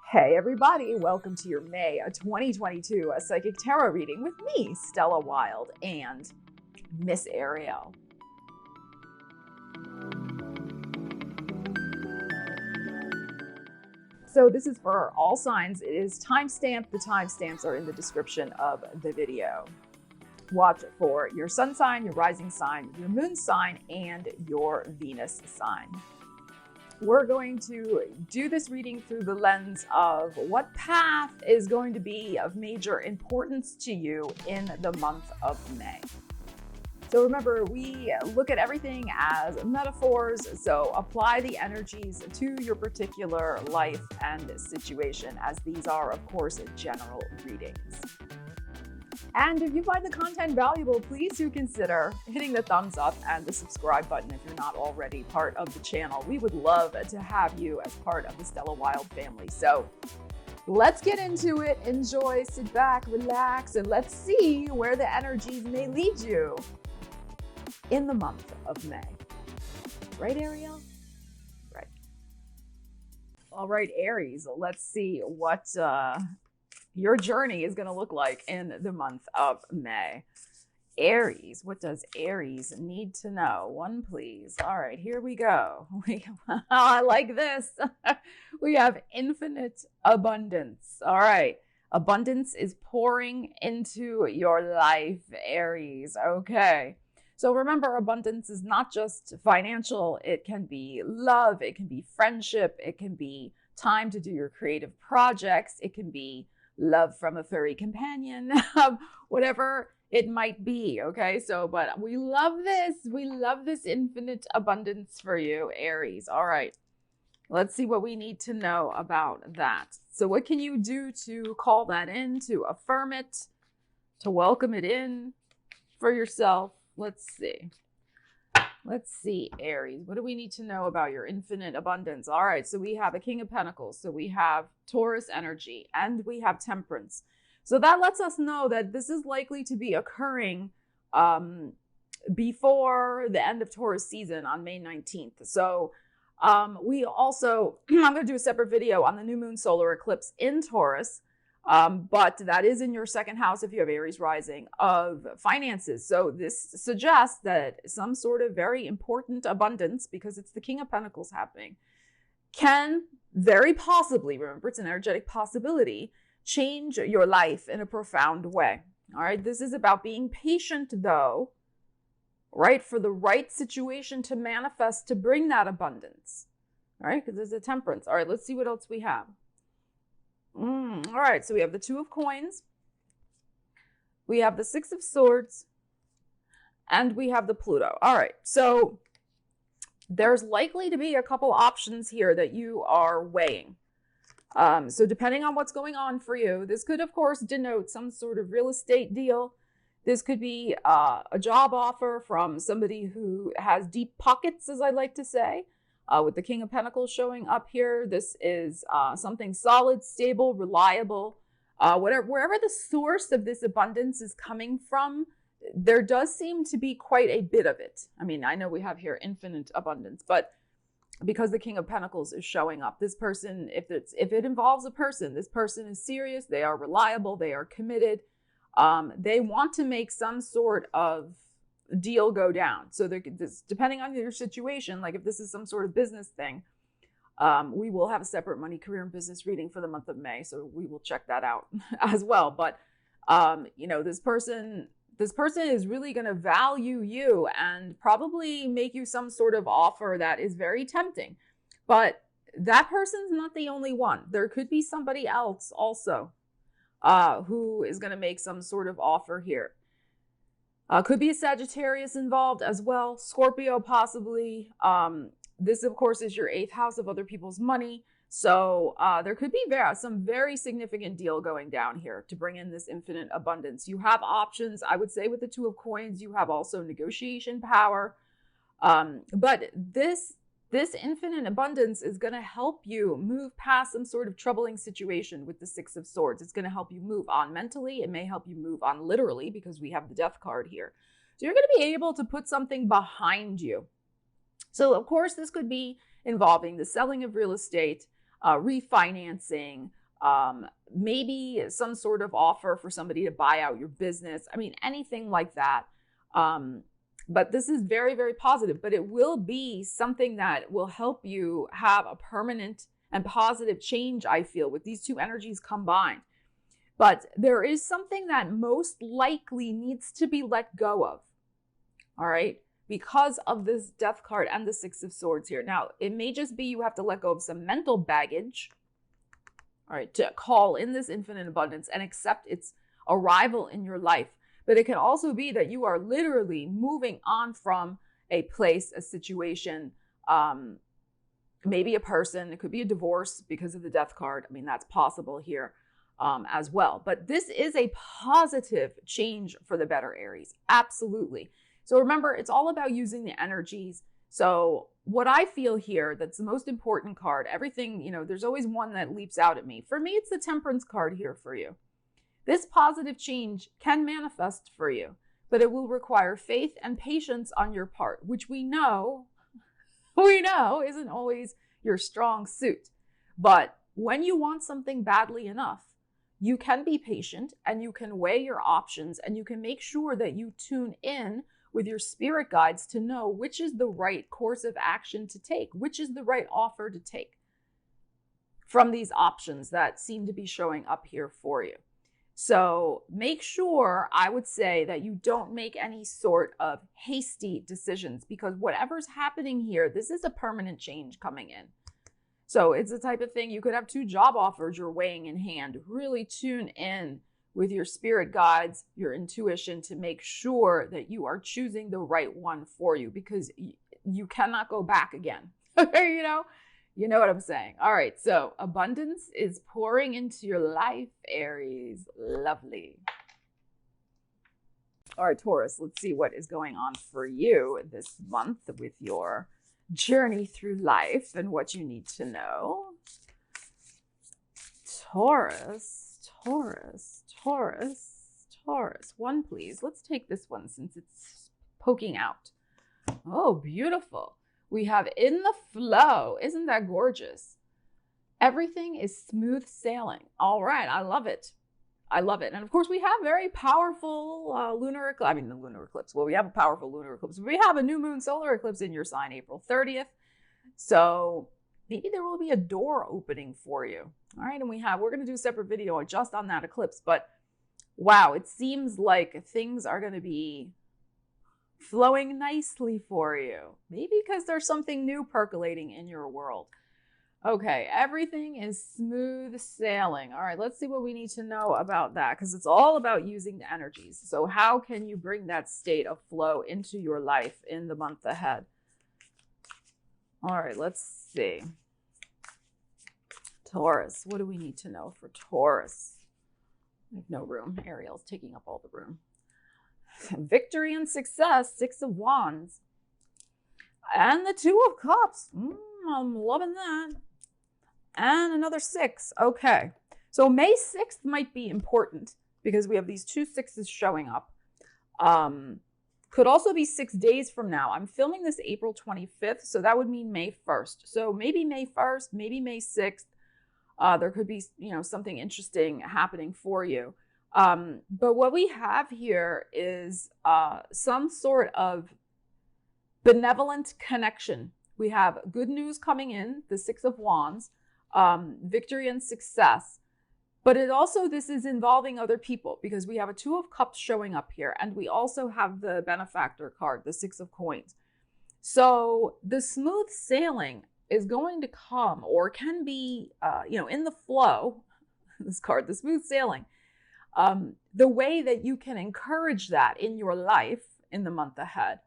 Hey everybody, welcome to your May 2022 Psychic Tarot reading with me, Stella Wilde, and Miss Ariel. So this is for all signs. It is timestamped. The timestamps are in the description of the video. Watch for your sun sign, your rising sign, your moon sign, and your Venus sign. We're going to do this reading through the lens of what path is going to be of major importance to you in the month of May. So remember, we look at everything as metaphors, so apply the energies to your particular life and situation, as these are, of course, general readings. And if you find the content valuable, please do consider hitting the thumbs up and the subscribe button if you're not already part of the channel. We would love to have you as part of the Stella Wilde family. So let's get into it. Enjoy, sit back, relax, and let's see where the energies may lead you in the month of May. Right, Ariel? Right. All right, Aries, let's see what your journey is going to look like in the month of May. Aries, what does Aries need to know? One, please. All right, here we go. I like this. We have infinite abundance. All right. Abundance is pouring into your life, Aries. Okay. So remember, abundance is not just financial. It can be love. It can be friendship. It can be time to do your creative projects. It can be love from a furry companion, whatever it might be. Okay. So, but we love this. We love this infinite abundance for you, Aries. All right. Let's see what we need to know about that. So what can you do to call that in, to affirm it, to welcome it in for yourself? Let's see. Let's see, Aries. What do we need to know about your infinite abundance? All right, so we have a King of Pentacles. So we have Taurus energy and we have Temperance. So that lets us know that this is likely to be occurring before the end of Taurus season on May 19th. So we also, I'm going to do a separate video on the new moon solar eclipse in Taurus. But that is in your second house if you have Aries rising of finances. So this suggests that some sort of very important abundance, because it's the King of Pentacles happening, can very possibly, remember it's an energetic possibility, change your life in a profound way. All right. This is about being patient though, right? For the right situation to manifest, to bring that abundance. All right. Because there's a Temperance. All right. Let's see what else we have. All right, so we have the Two of Coins, we have the Six of Swords, and we have the Pluto. All right, so there's likely to be a couple options here that you are weighing. So depending on what's going on for you, this could, of course, denote some sort of real estate deal. This could be a job offer from somebody who has deep pockets, as I like to say. With the King of Pentacles showing up here, this is something solid, stable, reliable. Wherever the source of this abundance is coming from, there does seem to be quite a bit of it. I mean, I know we have here infinite abundance, but because the King of Pentacles is showing up, this person, if it involves a person, this person is serious, they are reliable, they are committed. They want to make some sort of deal go down. So depending on your situation, like if this is some sort of business thing, we will have a separate money, career, and business reading for the month of May. So we will check that out as well. But, this person is really going to value you and probably make you some sort of offer that is very tempting. But that person's not the only one. There could be somebody else also who is going to make some sort of offer here. Could be a Sagittarius involved as well. Scorpio possibly. This, of course, is your 8th house of other people's money. So there could be some very significant deal going down here to bring in this infinite abundance. You have options. I would say with the Two of Coins, you have also negotiation power. But this infinite abundance is going to help you move past some sort of troubling situation with the Six of Swords. It's going to help you move on mentally. It may help you move on literally because we have the Death card here. So you're going to be able to put something behind you. So, of course, this could be involving the selling of real estate, refinancing, maybe some sort of offer for somebody to buy out your business. I mean, anything like that. But this is very, very positive, but it will be something that will help you have a permanent and positive change, I feel, with these two energies combined. But there is something that most likely needs to be let go of, all right, because of this Death card and the Six of Swords here. Now, it may just be you have to let go of some mental baggage, all right, to call in this infinite abundance and accept its arrival in your life. But it can also be that you are literally moving on from a place, a situation, maybe a person. It could be a divorce because of the Death card. I mean, that's possible here as well. But this is a positive change for the better, Aries. Absolutely. So remember, it's all about using the energies. So what I feel here, that's the most important card, everything, you know, there's always one that leaps out at me. For me, it's the Temperance card here for you. This positive change can manifest for you, but it will require faith and patience on your part, which we know isn't always your strong suit. But when you want something badly enough, you can be patient and you can weigh your options and you can make sure that you tune in with your spirit guides to know which is the right course of action to take, which is the right offer to take from these options that seem to be showing up here for you. So make sure, I would say, that you don't make any sort of hasty decisions, because whatever's happening here, this is a permanent change coming in. So it's the type of thing, you could have two job offers you're weighing in hand. Really tune in with your spirit guides, your intuition, to make sure that you are choosing the right one for you, because you cannot go back again. You know what I'm saying? All right, so abundance is pouring into your life, Aries. Lovely. All right, Taurus, let's see what is going on for you this month with your journey through life and what you need to know. Taurus. One, please. Let's take this one since it's poking out. Oh, beautiful. We have in the flow. Isn't that gorgeous? Everything is smooth sailing. All right. I love it. And of course, we have very powerful lunar eclipse. Well, we have a powerful lunar eclipse. We have a new moon solar eclipse in your sign, April 30th. So maybe there will be a door opening for you. All right. And we're going to do a separate video just on that eclipse. But wow, it seems like things are going to be flowing nicely for you. Maybe because there's something new percolating in your world. Okay, everything is smooth sailing. All right, let's see what we need to know about that, because it's all about using the energies. So how can you bring that state of flow into your life in the month ahead? All right, let's see. Taurus, what do we need to know for Taurus? I have no room. Ariel's taking up all the room. Victory and success, Six of Wands. And the Two of Cups. I'm loving that. And another 6. Okay. So May 6th might be important because we have these two sixes showing up. Could also be 6 days from now. I'm filming this April 25th, so that would mean May 1st. So maybe May 1st, maybe May 6th. There could be, something interesting happening for you. But what we have here is some sort of benevolent connection. We have good news coming in, the Six of Wands, victory and success. But this is involving other people, because we have a Two of Cups showing up here. And we also have the benefactor card, the Six of Coins. So the smooth sailing is going to come, or can be, in the flow, this card, the smooth sailing. The way that you can encourage that in your life in the month ahead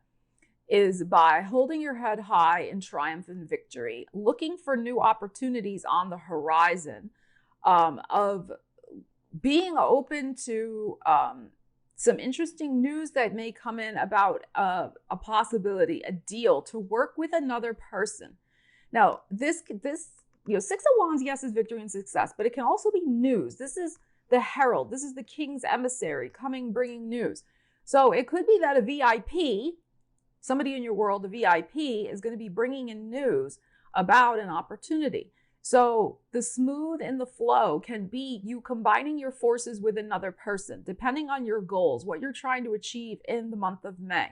is by holding your head high in triumph and victory, looking for new opportunities on the horizon, of being open to some interesting news that may come in about a possibility, a deal to work with another person. Now, this Six of Wands, yes, is victory and success, but it can also be news. This is the herald. This is the king's emissary coming, bringing news. So it could be that a VIP, somebody in your world, a VIP, is going to be bringing in news about an opportunity. So the smooth in the flow can be you combining your forces with another person, depending on your goals, what you're trying to achieve in the month of May.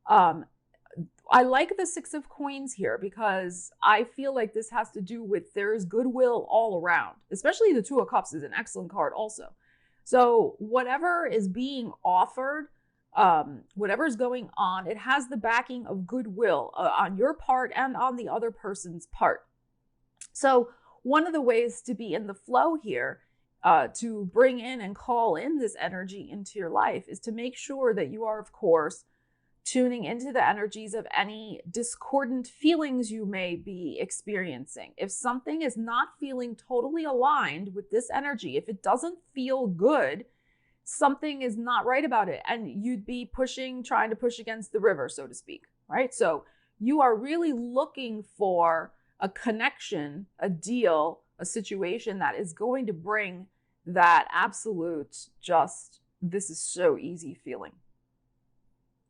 I like the Six of Coins here because I feel like this has to do with there's goodwill all around, especially the Two of Cups is an excellent card also. So whatever is being offered, whatever's going on, it has the backing of goodwill on your part and on the other person's part. So one of the ways to be in the flow here, to bring in and call in this energy into your life, is to make sure that you are, of course, tuning into the energies of any discordant feelings you may be experiencing. If something is not feeling totally aligned with this energy, if it doesn't feel good, something is not right about it. And you'd be trying to push against the river, so to speak, right? So you are really looking for a connection, a deal, a situation that is going to bring that absolute just, this is so easy feeling.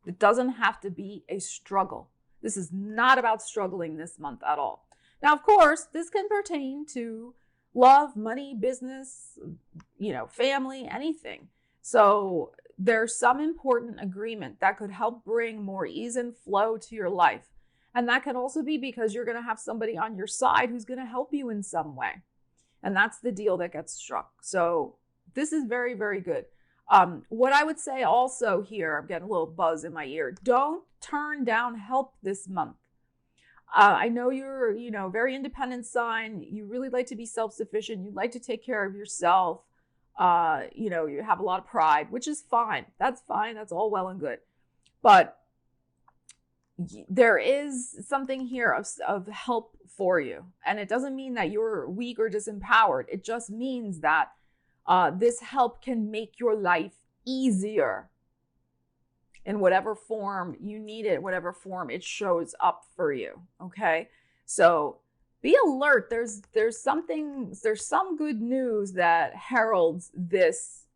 It doesn't have to be a struggle. This is not about struggling this month at all. Now, of course, this can pertain to love, money, business, family, anything. So there's some important agreement that could help bring more ease and flow to your life. And that can also be because you're going to have somebody on your side who's going to help you in some way. And that's the deal that gets struck. So this is very, very good. What I would say also here, I'm getting a little buzz in my ear. Don't turn down help this month. I know you're, very independent sign. You really like to be self-sufficient. You like to take care of yourself. You have a lot of pride, which is fine. That's fine. That's all well and good. But there is something here of help for you. And it doesn't mean that you're weak or disempowered. It just means that this help can make your life easier in whatever form you need it, whatever form it shows up for you. Okay. So be alert. There's some good news that heralds this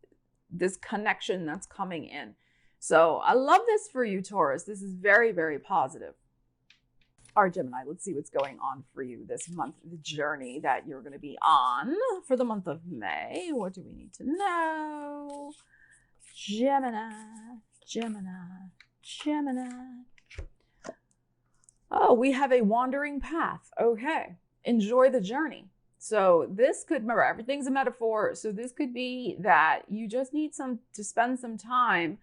connection that's coming in. So I love this for you, Taurus. This is very, very positive. All right, Gemini, let's see what's going on for you this month, the journey that you're going to be on for the month of May. What do we need to know? Gemini. Oh, we have a wandering path. Okay. Enjoy the journey. So this could, remember, everything's a metaphor. So this could be that you just need to spend some time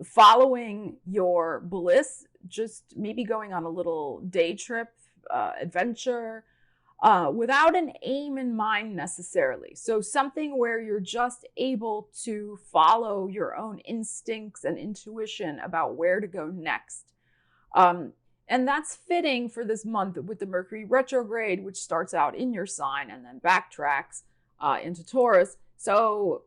following your bliss, just maybe going on a little day trip, adventure, without an aim in mind necessarily. So something where you're just able to follow your own instincts and intuition about where to go next. And that's fitting for this month with the Mercury retrograde, which starts out in your sign and then backtracks into Taurus. So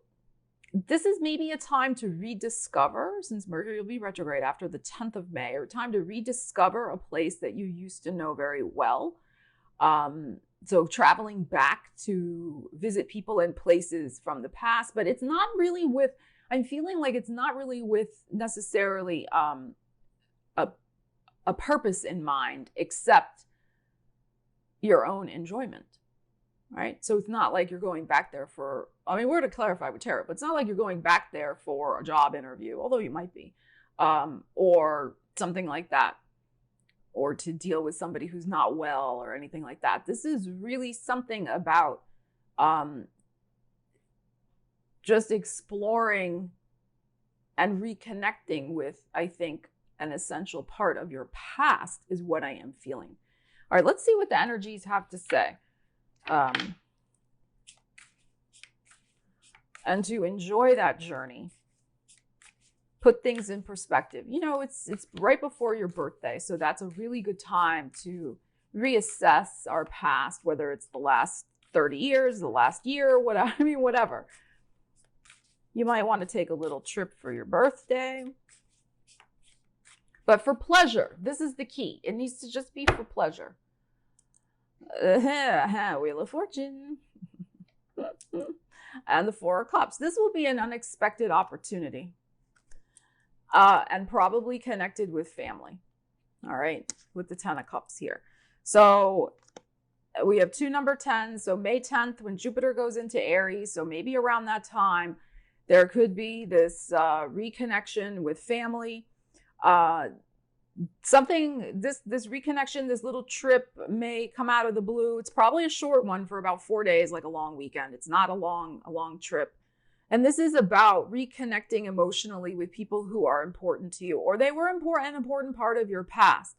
this is maybe a time to rediscover, since Mercury will be retrograde after the 10th of May, or time to rediscover a place that you used to know very well. So traveling back to visit people and places from the past, but it's not really with, I'm feeling like it's not really with necessarily a purpose in mind, except your own enjoyment. Right? So it's not like you're going back there for, we're to clarify with tarot, but it's not like you're going back there for a job interview, although you might be, or something like that, or to deal with somebody who's not well or anything like that. This is really something about just exploring and reconnecting with, I think, an essential part of your past is what I am feeling. All right, let's see what the energies have to say. And to enjoy that journey, put things in perspective. It's right before your birthday, so that's a really good time to reassess our past, whether it's the last 30 years, the last year, whatever. You might want to take a little trip for your birthday. But for pleasure, this is the key. It needs to just be for pleasure. Wheel of Fortune. And the Four of Cups. This will be an unexpected opportunity. And probably connected with family. All right. With the Ten of Cups here. So we have two number 10s. So May 10th, when Jupiter goes into Aries, so maybe around that time, there could be this reconnection with family. This reconnection, this little trip may come out of the blue. It's probably a short one for about 4 days, like a long weekend. It's not a long trip. And this is about reconnecting emotionally with people who are important to you, or they were an important part of your past.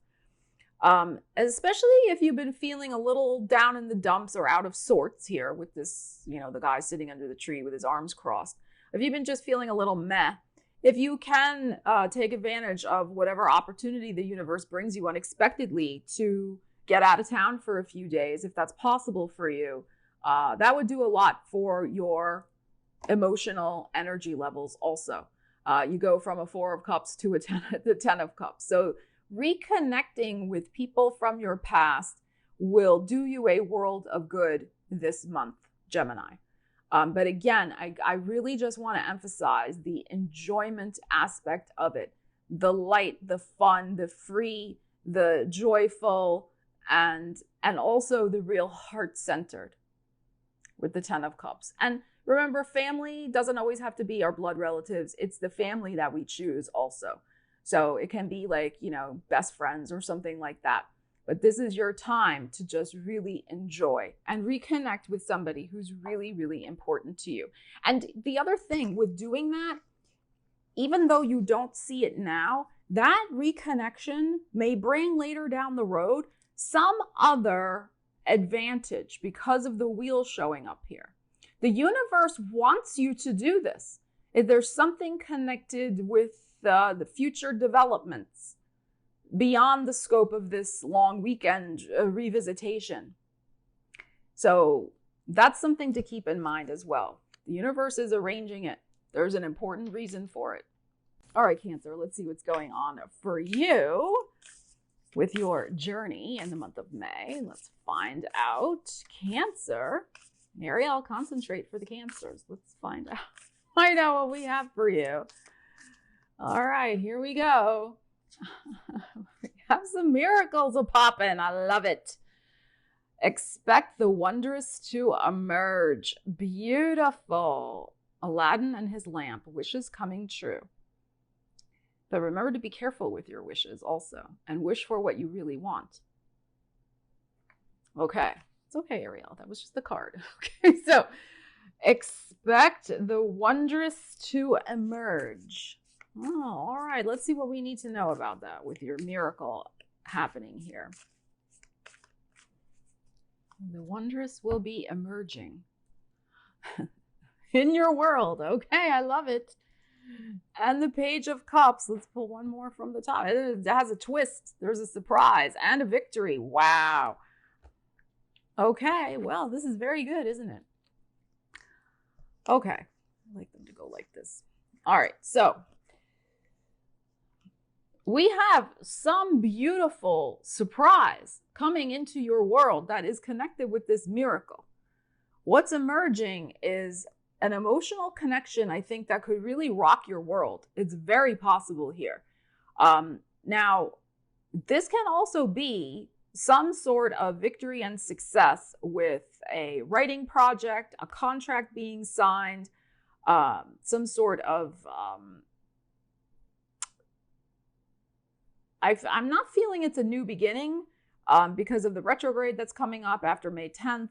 Especially if you've been feeling a little down in the dumps or out of sorts here with this, the guy sitting under the tree with his arms crossed. If you've been just feeling a little meh, if you can take advantage of whatever opportunity the universe brings you unexpectedly to get out of town for a few days, if that's possible for you, that would do a lot for your emotional energy levels also. You go from a 4 of Cups to the 10 of Cups. So reconnecting with people from your past will do you a world of good this month, Gemini. But again, I really just want to emphasize the enjoyment aspect of it. The light, the fun, the free, the joyful, and also the real heart-centered with the 10 of Cups. And remember, family doesn't always have to be our blood relatives. It's the family that we choose also. So it can be like, best friends or something like that. But this is your time to just really enjoy and reconnect with somebody who's really, really important to you. And the other thing with doing that, even though you don't see it now, that reconnection may bring later down the road some other advantage because of the wheel showing up here. The universe wants you to do this. If there's something connected with the future developments beyond the scope of this long weekend revisitation. So that's something to keep in mind as well. The universe is arranging it. There's an important reason for it. All right, Cancer, let's see what's going on for you with your journey in the month of May. Let's find out. Cancer. Ariel, concentrate for the Cancers. Let's find out what we have for you. All right, here we go. We have some miracles a-poppin'. I love it. Expect the wondrous to emerge. Beautiful. Aladdin and his lamp. Wishes coming true. But remember to be careful with your wishes also. And wish for what you really want. Okay. It's okay, Ariel. That was just the card. Okay, so expect the wondrous to emerge. Oh, all right. Let's see what we need to know about that with your miracle happening here. The wondrous will be emerging in your world. Okay, I love it. And the Page of Cups. Let's pull one more from the top. It has a twist. There's a surprise and a victory. Wow. Okay, well, this is very good, isn't it? Okay, I like them to go like this. All right, so we have some beautiful surprise coming into your world that is connected with this miracle. What's emerging is an emotional connection, I think, that could really rock your world. It's very possible here. Now, this can also be some sort of victory and success with a writing project, a contract being signed, some sort of I'm not feeling it's a new beginning because of the retrograde that's coming up after May 10th,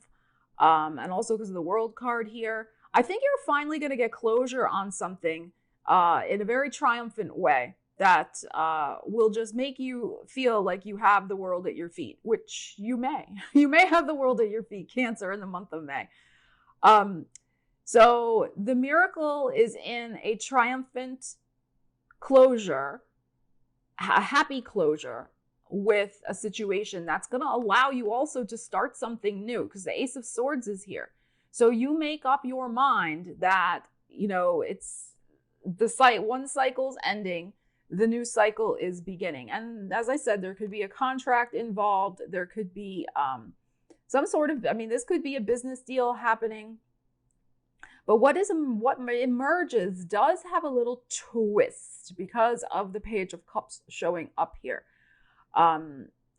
and also because of the World card here. I think you're finally going to get closure on something in a very triumphant way that will just make you feel like you have the world at your feet, which you may. You may have the world at your feet, Cancer, in the month of May. So the miracle is in a triumphant closure, a happy closure with a situation that's going to allow you also to start something new, because the Ace of Swords is here. So you make up your mind that, it's one cycle's ending, the new cycle is beginning. And as I said, there could be a contract involved. There could be some sort of, this could be a business deal happening. But what emerges does have a little twist because of the Page of Cups showing up here.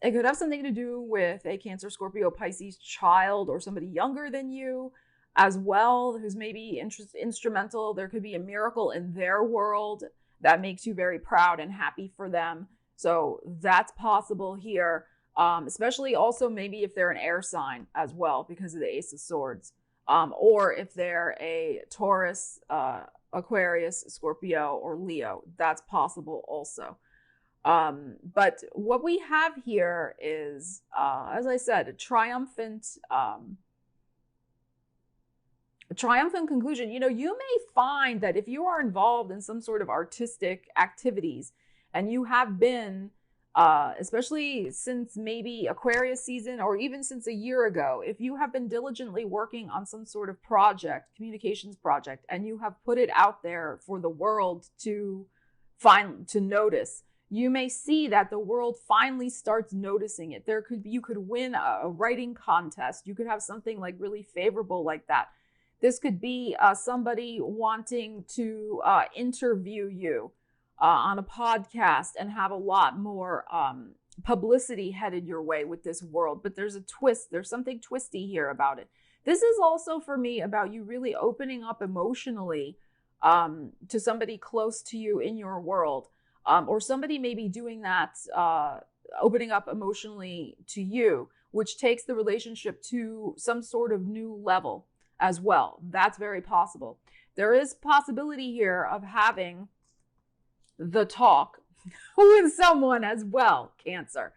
It could have something to do with a Cancer, Scorpio, Pisces child, or somebody younger than you as well, who's maybe instrumental. There could be a miracle in their world that makes you very proud and happy for them. So that's possible here, especially also maybe if they're an air sign as well, because of the Ace of Swords, or if they're a Taurus, Aquarius, Scorpio, or Leo. That's possible also. But what we have here is, as I said, a triumphant conclusion. You know, you may find that if you are involved in some sort of artistic activities, and you have been, especially since maybe Aquarius season, or even since a year ago, if you have been diligently working on some sort of project, communications project, and you have put it out there for the world to notice, you may see that the world finally starts noticing it. You could win a writing contest. You could have something like really favorable like that. This could be somebody wanting to interview you on a podcast and have a lot more publicity headed your way with this world. But there's a twist. There's something twisty here about it. This is also for me about you really opening up emotionally to somebody close to you in your world. Or somebody may be doing that, opening up emotionally to you, which takes the relationship to some sort of new level as well. That's very possible. There is possibility here of having the talk with someone as well, Cancer,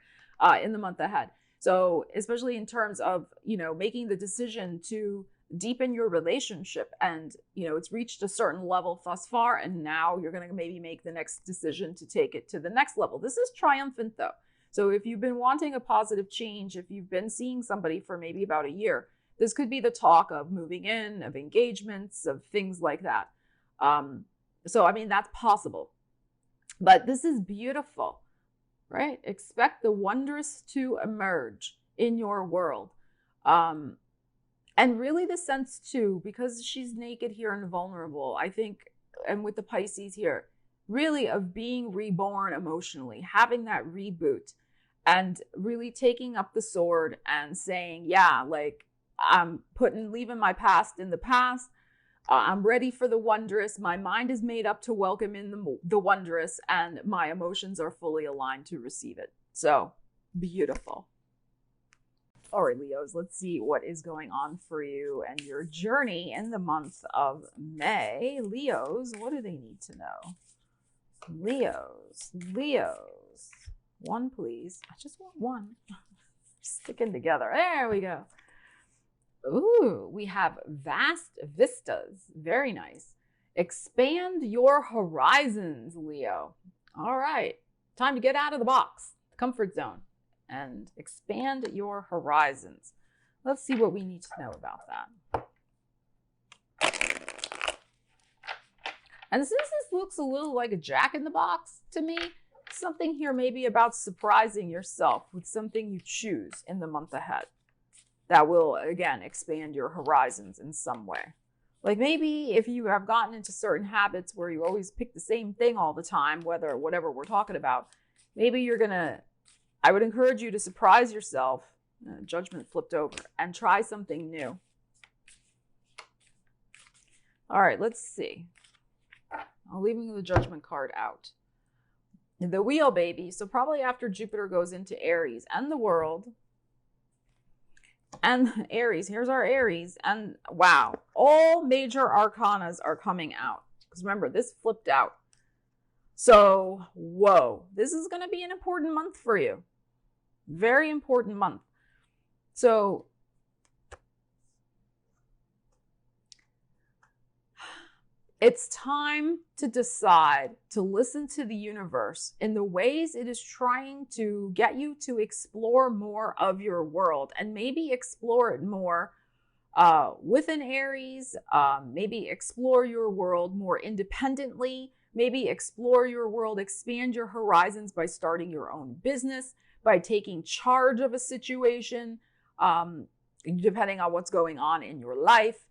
in the month ahead. So especially in terms of, making the decision to deepen your relationship, and it's reached a certain level thus far, and now you're going to maybe make the next decision to take it to the next level. This is triumphant though. So if you've been wanting a positive change, if you've been seeing somebody for maybe about a year, this could be the talk of moving in, of engagements, of things like that. So I mean, that's possible, but this is beautiful, right? Expect the wondrous to emerge in your world. And really the sense too, because she's naked here and vulnerable, I think, and with the Pisces here, really of being reborn emotionally, having that reboot, and really taking up the sword and saying, yeah, like I'm leaving my past in the past. I'm ready for the wondrous. My mind is made up to welcome in the wondrous, and my emotions are fully aligned to receive it. So beautiful. All right, Leos, let's see what is going on for you and your journey in the month of May. Leos, what do they need to know? Leos. One, please. I just want one. Sticking together. There we go. Ooh, we have vast vistas. Very nice. Expand your horizons, Leo. All right. Time to get out of the box, the comfort zone, and expand your horizons. Let's see what we need to know about that. And since this looks a little like a Jack in the Box to me, something here maybe about surprising yourself with something you choose in the month ahead that will, again, expand your horizons in some way. Like maybe if you have gotten into certain habits where you always pick the same thing all the time, whatever we're talking about, maybe I would encourage you to surprise yourself, judgment flipped over, and try something new. All right, let's see. I'm leaving the judgment card out. The wheel, baby. So probably after Jupiter goes into Aries and the world, and Aries, here's our Aries, and wow, all major arcanas are coming out. Because remember, this flipped out. So, whoa, this is going to be an important month for you. Very important month. So, it's time to decide to listen to the universe in the ways it is trying to get you to explore more of your world, and maybe explore it more with an Aries, maybe explore your world more independently, maybe explore your world, expand your horizons by starting your own business, by taking charge of a situation, depending on what's going on in your life.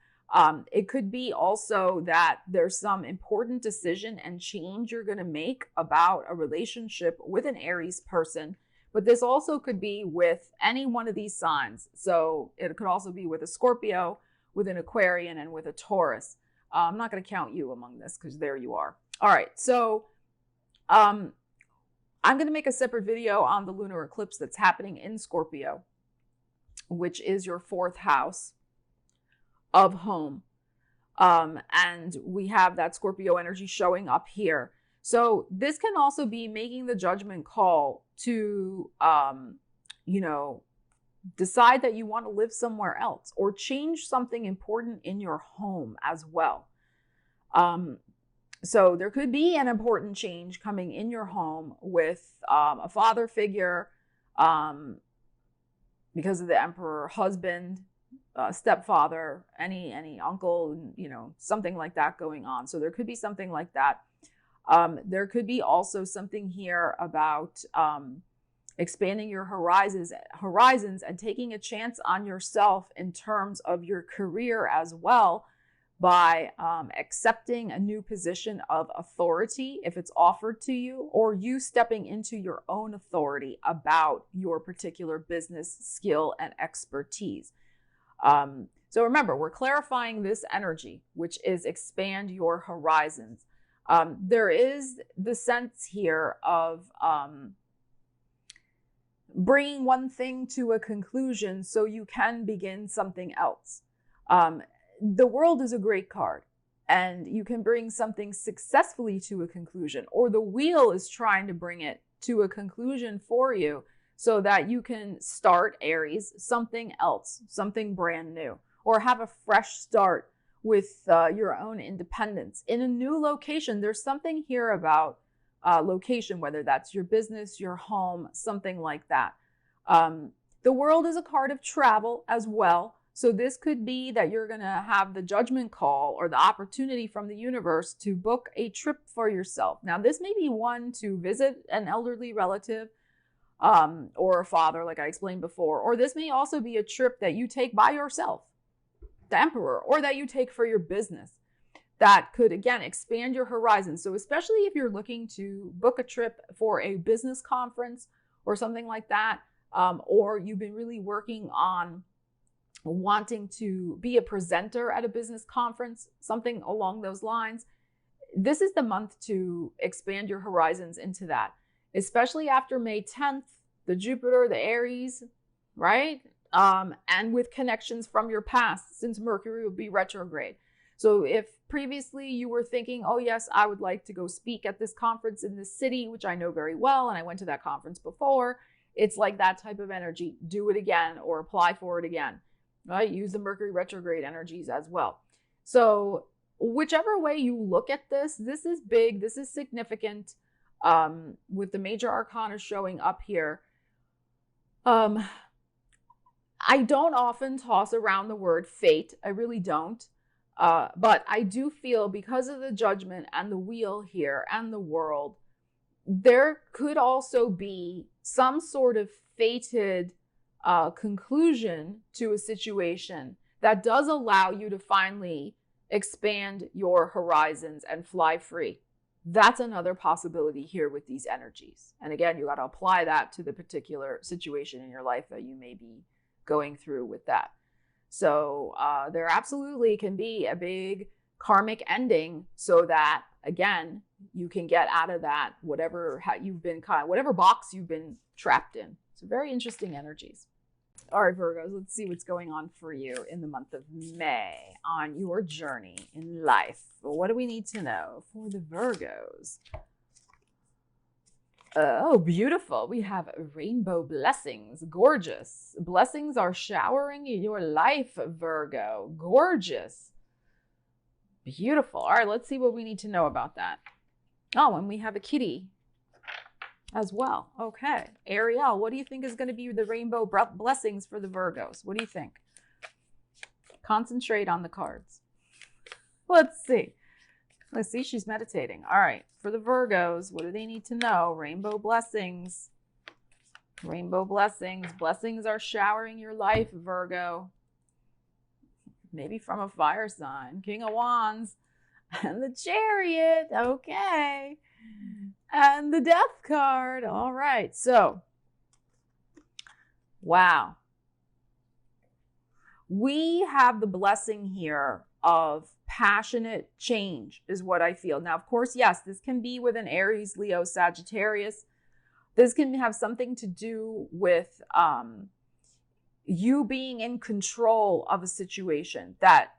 It could be also that there's some important decision and change you're going to make about a relationship with an Aries person, But this also could be with any one of these signs. So it could also be with a Scorpio, with an Aquarian, and with a Taurus. I'm not going to count you among this because there you are. All right. So I'm going to make a separate video on the lunar eclipse that's happening in Scorpio, which is your 4th house of home. And we have that Scorpio energy showing up here. So this can also be making the judgment call to, decide that you want to live somewhere else or change something important in your home as well. So there could be an important change coming in your home with a father figure, because of the Emperor, husband, stepfather, any uncle, something like that going on. So there could be something like that. There could be also something here about expanding your horizons and taking a chance on yourself in terms of your career as well, by accepting a new position of authority if it's offered to you, or you stepping into your own authority about your particular business skill and expertise. So remember, we're clarifying this energy, which is expand your horizons. There is the sense here of bringing one thing to a conclusion so you can begin something else. The World is a great card, and you can bring something successfully to a conclusion, or the wheel is trying to bring it to a conclusion for you so that you can start, Aries, something else, something brand new, or have a fresh start with your own independence in a new location. There's something here about location, whether that's your business, your home, something like that. The World is a card of travel as well. So this could be that you're going to have the judgment call or the opportunity from the universe to book a trip for yourself. Now, this may be one to visit an elderly relative or a father, like I explained before, or this may also be a trip that you take by yourself, the Emperor, or that you take for your business. That could, again, expand your horizons. So especially if you're looking to book a trip for a business conference or something like that, or you've been really working on wanting to be a presenter at a business conference, something along those lines, this is the month to expand your horizons into that, especially after May 10th, the Jupiter, the Aries, right? And with connections from your past, since Mercury will be retrograde. So if previously you were thinking, oh yes, I would like to go speak at this conference in this city, which I know very well, and I went to that conference before, it's like that type of energy. Do it again or apply for it again. Right? Use the Mercury retrograde energies as well. So whichever way you look at this, this is big, this is significant, with the major arcana showing up here. I don't often toss around the word fate. I really don't. But I do feel, because of the judgment and the wheel here and the World, there could also be some sort of fated conclusion to a situation that does allow you to finally expand your horizons and fly free. That's another possibility here with these energies. And again, you got to apply that to the particular situation in your life that you may be going through with that. So there absolutely can be a big karmic ending so that, again, you can get out of that, whatever box you've been trapped in. So very interesting energies. All right, Virgos, let's see what's going on for you in the month of May on your journey in life. What do we need to know for the Virgos? Oh, beautiful. We have rainbow blessings. Gorgeous. Blessings are showering in your life, Virgo. Gorgeous. Beautiful. All right, let's see what we need to know about that. Oh, and we have a kitty as well. Okay. Ariel, what do you think is going to be the rainbow blessings for the Virgos? What do you think? Concentrate on the cards. Let's see. Let's see. She's meditating. All right. For the Virgos, what do they need to know? Rainbow blessings. Rainbow blessings. Blessings are showering your life, Virgo. Maybe from a fire sign. King of Wands. And the Chariot. Okay. And the Death card. All right. So Wow. We have the blessing here of passionate change is what I feel. Now, of course, yes, this can be with an Aries, Leo, Sagittarius. This can have something to do with you being in control of a situation, that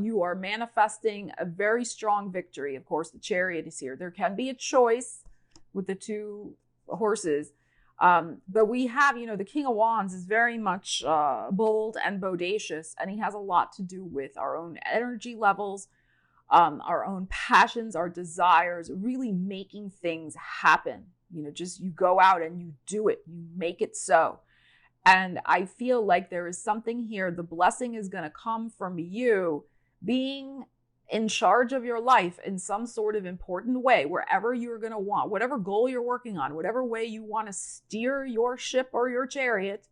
you are manifesting a very strong victory. Of course, the Chariot is here. There can be a choice with the two horses. But we have, the King of Wands is very much bold and bodacious, and he has a lot to do with our own energy levels, our own passions, our desires, really making things happen. Just you go out and you do it, you make it so. And I feel like there is something here. The blessing is going to come from you being in charge of your life in some sort of important way, wherever you're going to want, whatever goal you're working on, whatever way you want to steer your ship or your chariot.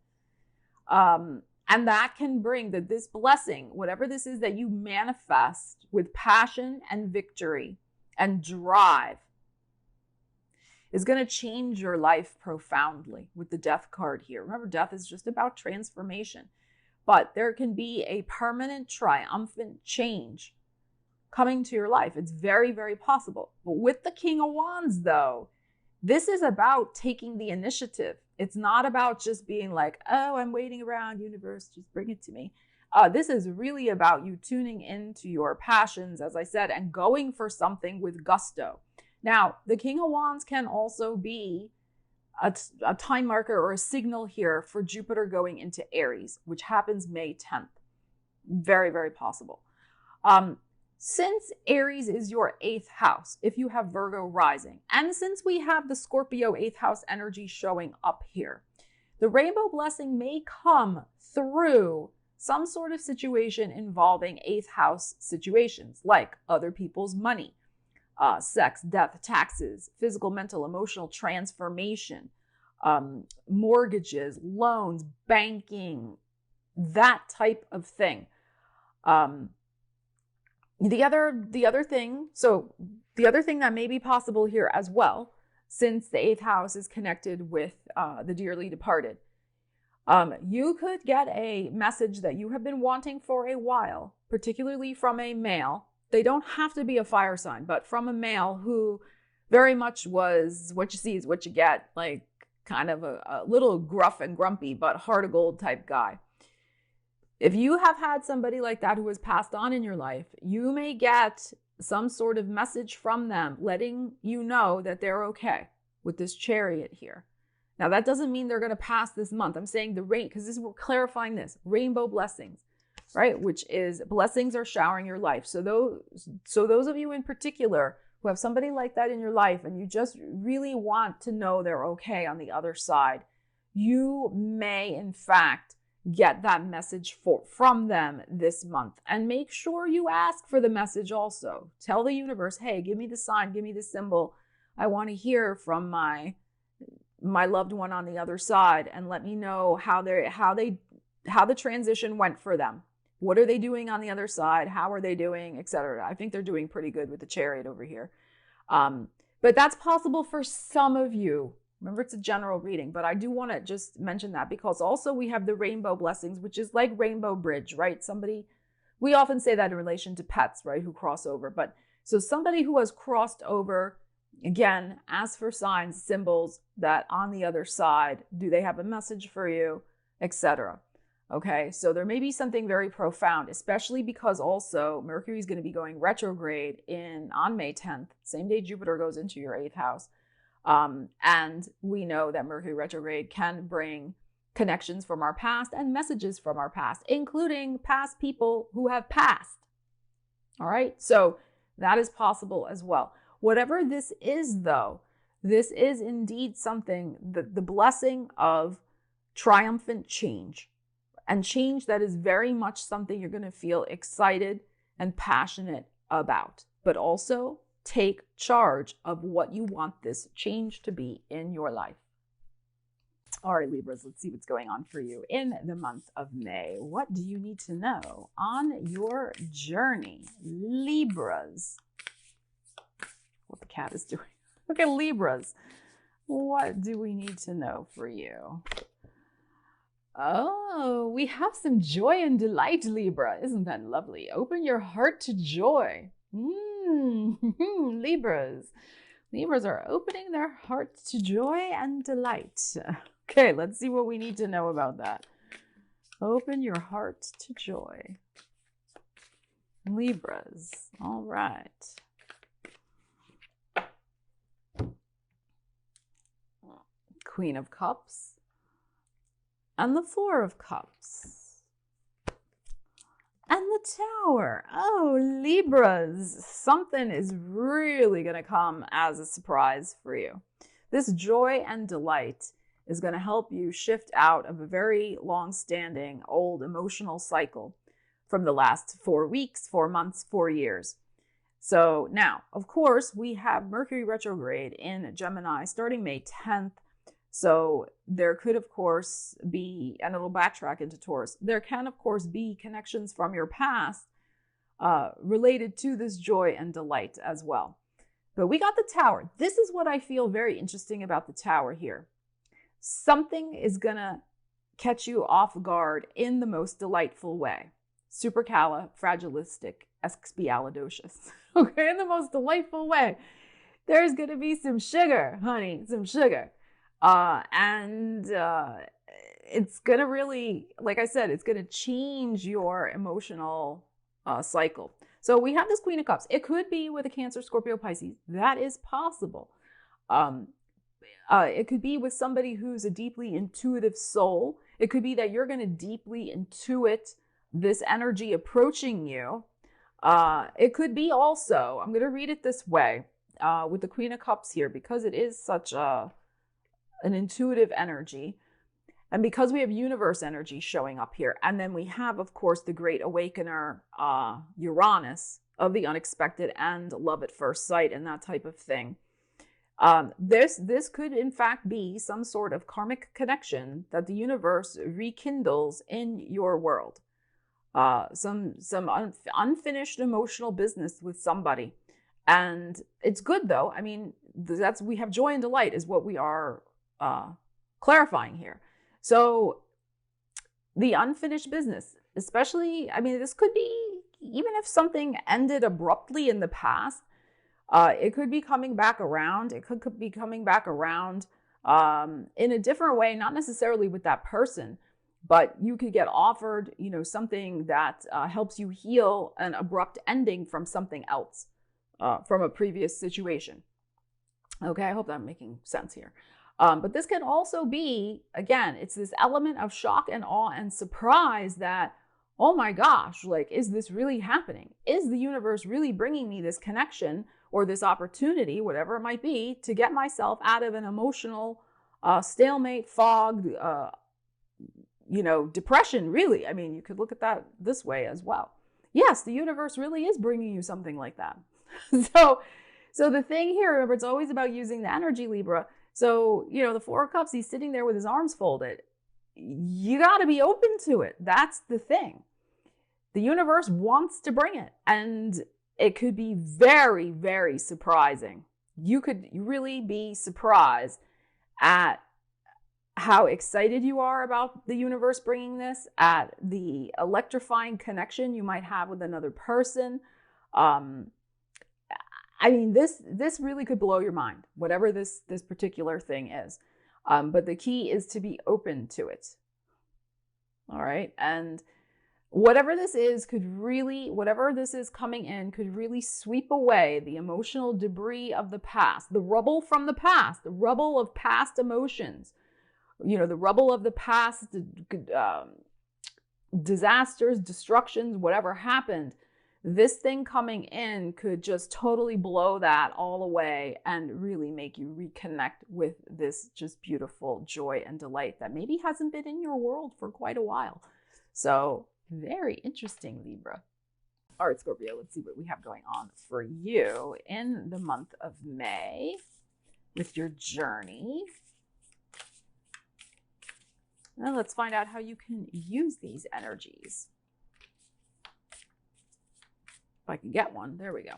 And that can bring this blessing, whatever this is that you manifest with passion and victory and drive, is going to change your life profoundly with the Death card here. Remember, death is just about transformation, but there can be a permanent, triumphant change coming to your life. It's very, very possible. But with the King of Wands, though, this is about taking the initiative. It's not about just being like, oh, I'm waiting around, universe, just bring it to me. This is really about you tuning into your passions, as I said, and going for something with gusto. Now, the King of Wands can also be a time marker or a signal here for Jupiter going into Aries, which happens May 10th. Very, very possible. Since Aries is your 8th house, if you have Virgo rising, and since we have the Scorpio 8th house energy showing up here, the rainbow blessing may come through some sort of situation involving 8th house situations, like other people's money, sex, death, taxes, physical, mental, emotional transformation, mortgages, loans, banking, that type of thing. The other thing that may be possible here as well, since the 8th house is connected with the dearly departed, you could get a message that you have been wanting for a while, particularly from a male. They don't have to be a fire sign, but from a male who very much was what you see is what you get, like kind of a little gruff and grumpy, but heart of gold type guy. If you have had somebody like that who has passed on in your life, you may get some sort of message from them letting you know that they're okay with this Chariot here. Now, that doesn't mean they're going to pass this month. I'm saying the rain, because we're clarifying this, rainbow blessings, right? Which is blessings are showering your life. So those of you in particular who have somebody like that in your life and you just really want to know they're okay on the other side, you may, in fact, get that message from them this month. And make sure you ask for the message also. Tell the universe, hey, give me the sign, give me the symbol. I want to hear from my loved one on the other side, and let me know how the transition went for them. What are they doing on the other side? How are they doing, etc. I think they're doing pretty good with the Chariot over here. But that's possible for some of you. Remember, it's a general reading, but I do want to just mention that because also we have the rainbow blessings, which is like rainbow bridge, right? We often say that in relation to pets, right, who cross over. But so somebody who has crossed over, again, ask for signs, symbols that on the other side, do they have a message for you, etc. Okay, so there may be something very profound, especially because also Mercury is going to be going retrograde on May 10th, same day Jupiter goes into your 8th house. And we know that Mercury retrograde can bring connections from our past and messages from our past, including past people who have passed. All right, so that is possible as well. Whatever this is, though, this is indeed something, the blessing of triumphant change, and change that is very much something you're going to feel excited and passionate about, but also take charge of what you want this change to be in your life. All right, Libras, let's see what's going on for you in the month of May. What do you need to know on your journey, Libras? What the cat is doing. Look at Libras. What do we need to know for you? Oh, we have some joy and delight, Libra. Isn't that lovely? Open your heart to joy. Libras. Libras are opening their hearts to joy and delight. Okay, let's see what we need to know about that. Open your heart to joy. Libras. All right. Queen of Cups. And the Four of Cups. And the Tower. Oh, Libras. Something is really going to come as a surprise for you. This joy and delight is going to help you shift out of a very long-standing old emotional cycle from the last 4 weeks, 4 months, 4 years. So now, of course, we have Mercury retrograde in Gemini starting May 10th. So there could, of course, be, and it'll backtrack into Taurus, there can, of course, be connections from your past related to this joy and delight as well. But we got the Tower. This is what I feel very interesting about the Tower here. Something is going to catch you off guard in the most delightful way. Supercalifragilisticexpialidocious. Okay, in the most delightful way. There's going to be some sugar, honey, some sugar. It's going to really, like I said, it's going to change your emotional cycle. So we have this Queen of Cups. It could be with a Cancer, Scorpio, Pisces. That is possible. It could be with somebody who's a deeply intuitive soul. It could be that you're going to deeply intuit this energy approaching you. It could be also, I'm going to read it this way, with the Queen of Cups here, because it is such an intuitive energy. And because we have universe energy showing up here, and then we have, of course, the great awakener, Uranus, of the unexpected and love at first sight and that type of thing. This could, in fact, be some sort of karmic connection that the universe rekindles in your world. Some unfinished emotional business with somebody. And it's good, though. I mean, we have joy and delight is what we are clarifying here. So the unfinished business, especially, I mean, this could be, even if something ended abruptly in the past, it could be coming back around. It could be coming back around in a different way, not necessarily with that person, but you could get offered, something that helps you heal an abrupt ending from something else, from a previous situation. Okay, I hope I'm making sense here. But this can also be, again, it's this element of shock and awe and surprise that, oh my gosh, like, is this really happening? Is the universe really bringing me this connection or this opportunity, whatever it might be, to get myself out of an emotional stalemate, fog, depression, really? I mean, you could look at that this way as well. Yes, the universe really is bringing you something like that. So the thing here, remember, it's always about using the energy, Libra. So, the Four of Cups, he's sitting there with his arms folded. You got to be open to it. That's the thing. The universe wants to bring it. And it could be very, very surprising. You could really be surprised at how excited you are about the universe bringing this, at the electrifying connection you might have with another person. I mean, this really could blow your mind, whatever this particular thing is. But the key is to be open to it. All right. And whatever this is coming in could really sweep away the emotional debris of the past, the rubble from the past, the rubble of past emotions, the rubble of the past disasters, destructions, whatever happened. This thing coming in could just totally blow that all away and really make you reconnect with this just beautiful joy and delight that maybe hasn't been in your world for quite a while. So very interesting, Libra. All right, Scorpio, let's see what we have going on for you in the month of May with your journey. And let's find out how you can use these energies. If I can get one, there we go.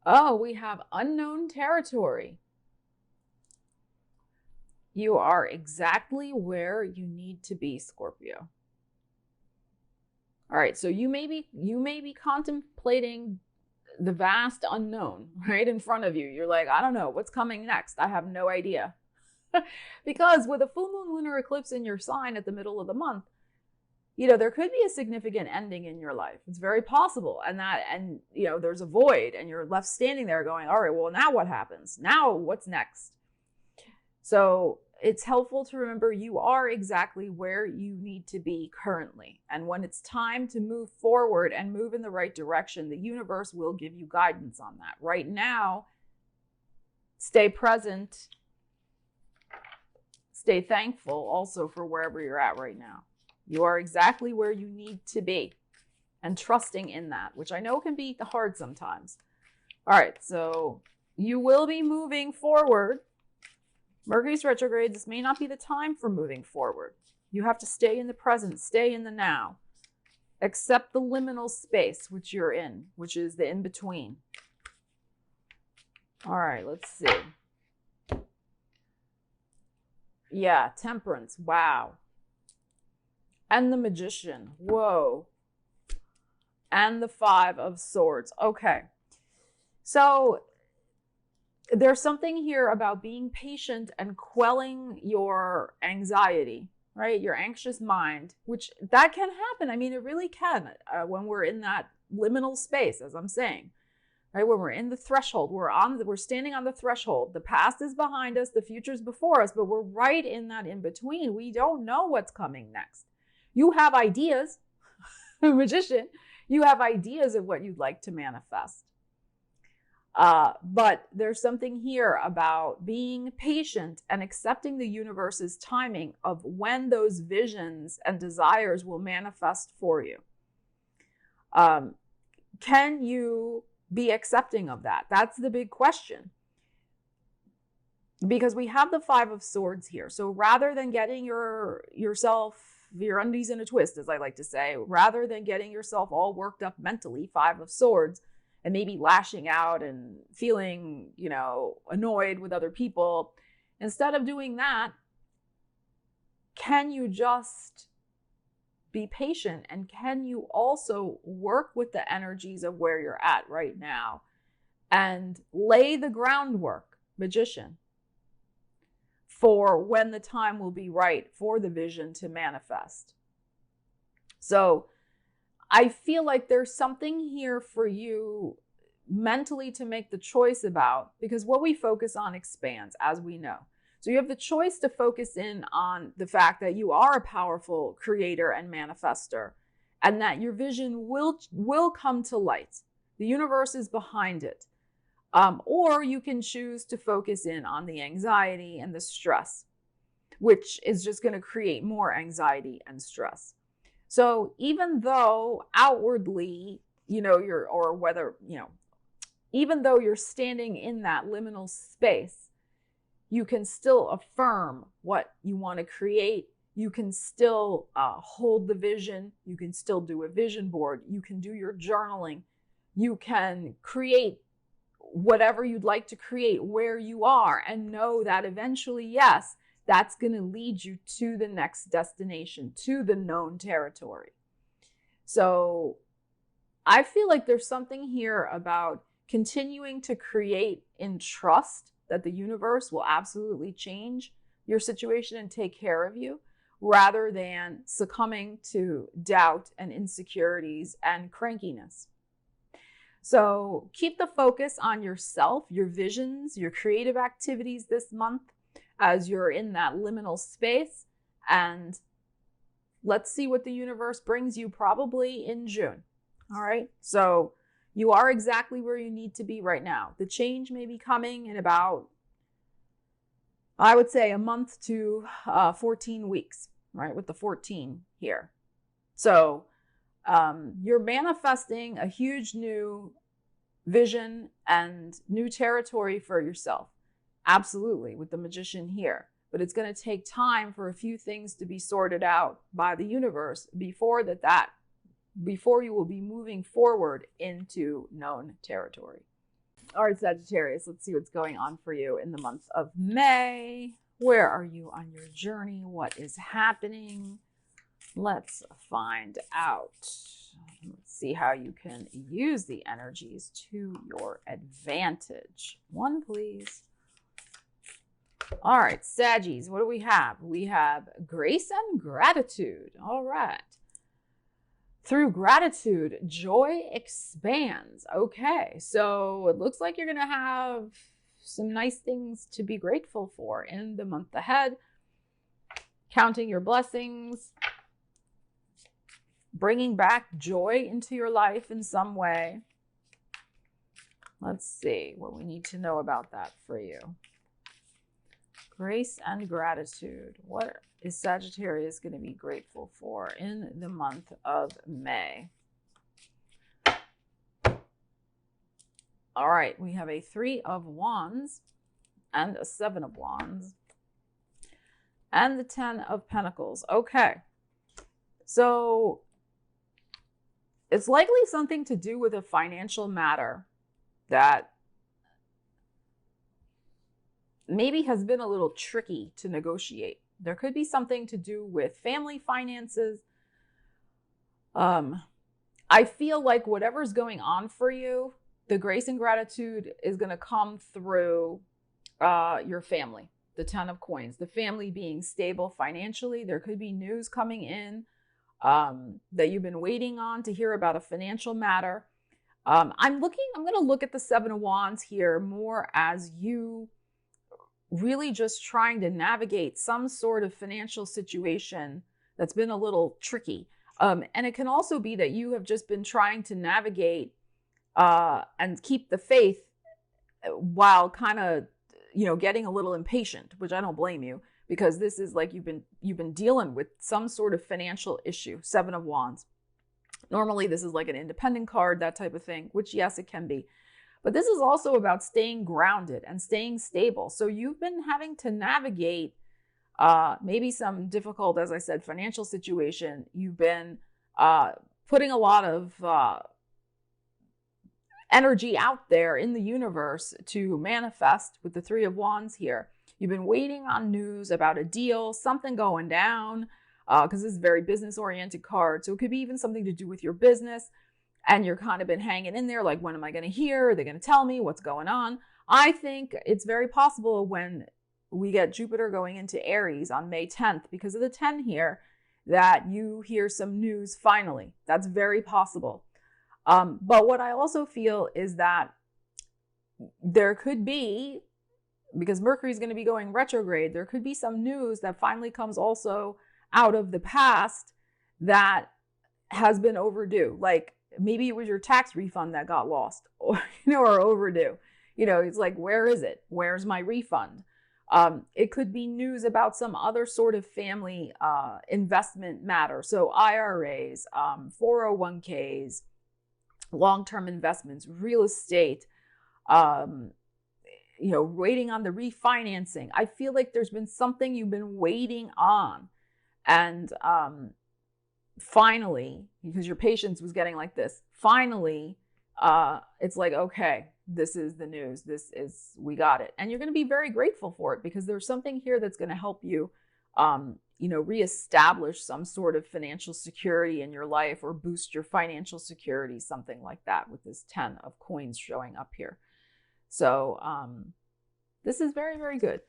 Oh, we have unknown territory. You are exactly where you need to be, Scorpio. All right, so you may be contemplating the vast unknown right in front of you. You're like, I don't know what's coming next. I have no idea. Because with a full moon lunar eclipse in your sign at the middle of the month, there could be a significant ending in your life. It's very possible. And there's a void and you're left standing there going, all right, well, now what happens? Now what's next? So it's helpful to remember you are exactly where you need to be currently. And when it's time to move forward and move in the right direction, the universe will give you guidance on that. Right now, stay present, stay thankful also for wherever you're at right now. You are exactly where you need to be and trusting in that, which I know can be hard sometimes. All right, so you will be moving forward. Mercury's retrograde. This may not be the time for moving forward. You have to stay in the present, stay in the now. Accept the liminal space which you're in, which is the in-between. All right, let's see. Yeah, Temperance. Wow. And the Magician. Whoa. And the Five of Swords. Okay. So there's something here about being patient and quelling your anxiety, right? Your anxious mind, which that can happen. I mean, it really can when we're in that liminal space, as I'm saying, right? When we're in the threshold, we're standing on the threshold. The past is behind us, the future's before us, but we're right in that in between. We don't know what's coming next. You have ideas, Magician. You have ideas of what you'd like to manifest. But there's something here about being patient and accepting the universe's timing of when those visions and desires will manifest for you. Can you be accepting of that? That's the big question. Because we have the Five of Swords here. So rather than getting your undies in a twist, as I like to say, rather than getting yourself all worked up mentally, Five of Swords, and maybe lashing out and feeling, annoyed with other people. Instead of doing that, can you just be patient? And can you also work with the energies of where you're at right now and lay the groundwork, Magician, for when the time will be right for the vision to manifest? So I feel like there's something here for you mentally to make the choice about, because what we focus on expands, as we know. So you have the choice to focus in on the fact that you are a powerful creator and manifester, and that your vision will come to light. The universe is behind it. Or you can choose to focus in on the anxiety and the stress, which is just going to create more anxiety and stress. So even though outwardly, even though you're standing in that liminal space, you can still affirm what you want to create. You can still hold the vision. You can still do a vision board. You can do your journaling. You can create whatever you'd like to create where you are, and know that eventually, yes, that's going to lead you to the next destination, to the known territory. So I feel like there's something here about continuing to create in trust that the universe will absolutely change your situation and take care of you, rather than succumbing to doubt and insecurities and crankiness. So keep the focus on yourself, your visions, your creative activities this month as you're in that liminal space. And let's see what the universe brings you probably in June. All right. So you are exactly where you need to be right now. The change may be coming in about, I would say, a month to 14 weeks, right? With the 14 here. So you're manifesting a huge new vision and new territory for yourself. Absolutely, with the Magician here. But it's going to take time for a few things to be sorted out by the universe before you will be moving forward into known territory. All right, Sagittarius, let's see what's going on for you in the month of May. Where are you on your journey? What is happening? Let's find out. Let's see how you can use the energies to your advantage. One, please. All right, Saggies, what do we have? We have grace and gratitude. All right. Through gratitude, joy expands. Okay, so it looks like you're going to have some nice things to be grateful for in the month ahead. Counting your blessings, bringing back joy into your life in some way. Let's see what we need to know about that for you. Grace and gratitude. What is Sagittarius going to be grateful for in the month of May? All right, we have a 3 of Wands and a 7 of Wands and the 10 of Pentacles. Okay, so it's likely something to do with a financial matter that maybe has been a little tricky to negotiate. There could be something to do with family finances. I feel like whatever's going on for you, the grace and gratitude is going to come through your family, the 10 of Coins, the family being stable financially. There could be news coming in that you've been waiting on to hear about a financial matter. I'm going to look at the 7 of Wands here more as you really just trying to navigate some sort of financial situation that's been a little tricky. And it can also be that you have just been trying to navigate and keep the faith while kind of, getting a little impatient, which I don't blame you, because this is like you've been dealing with some sort of financial issue. 7 of Wands. Normally this is like an independent card, that type of thing, which yes, it can be. But this is also about staying grounded and staying stable. So you've been having to navigate maybe some difficult, as I said, financial situation. You've been putting a lot of energy out there in the universe to manifest with the 3 of Wands here. You've been waiting on news about a deal, something going down, because this is a very business-oriented card. So it could be even something to do with your business. And you're kind of been hanging in there like, when am I going to hear? Are they going to tell me what's going on? I think it's very possible when we get Jupiter going into Aries on May 10th, because of the 10 here, that you hear some news finally. That's very possible. But what I also feel is that there could be, because Mercury is going to be going retrograde, there could be some news that finally comes also out of the past that has been overdue. Like, maybe it was your tax refund that got lost or, or overdue. It's like, where is it? Where's my refund? It could be news about some other sort of family investment matter. So IRAs, 401ks, long-term investments, real estate, waiting on the refinancing. I feel like there's been something you've been waiting on. And finally, because your patience was getting like this, finally, it's like, okay, this is the news. We got it. And you're going to be very grateful for it, because there's something here that's going to help you, reestablish some sort of financial security in your life, or boost your financial security, something like that, with this 10 of Coins showing up here. So this is very, very good.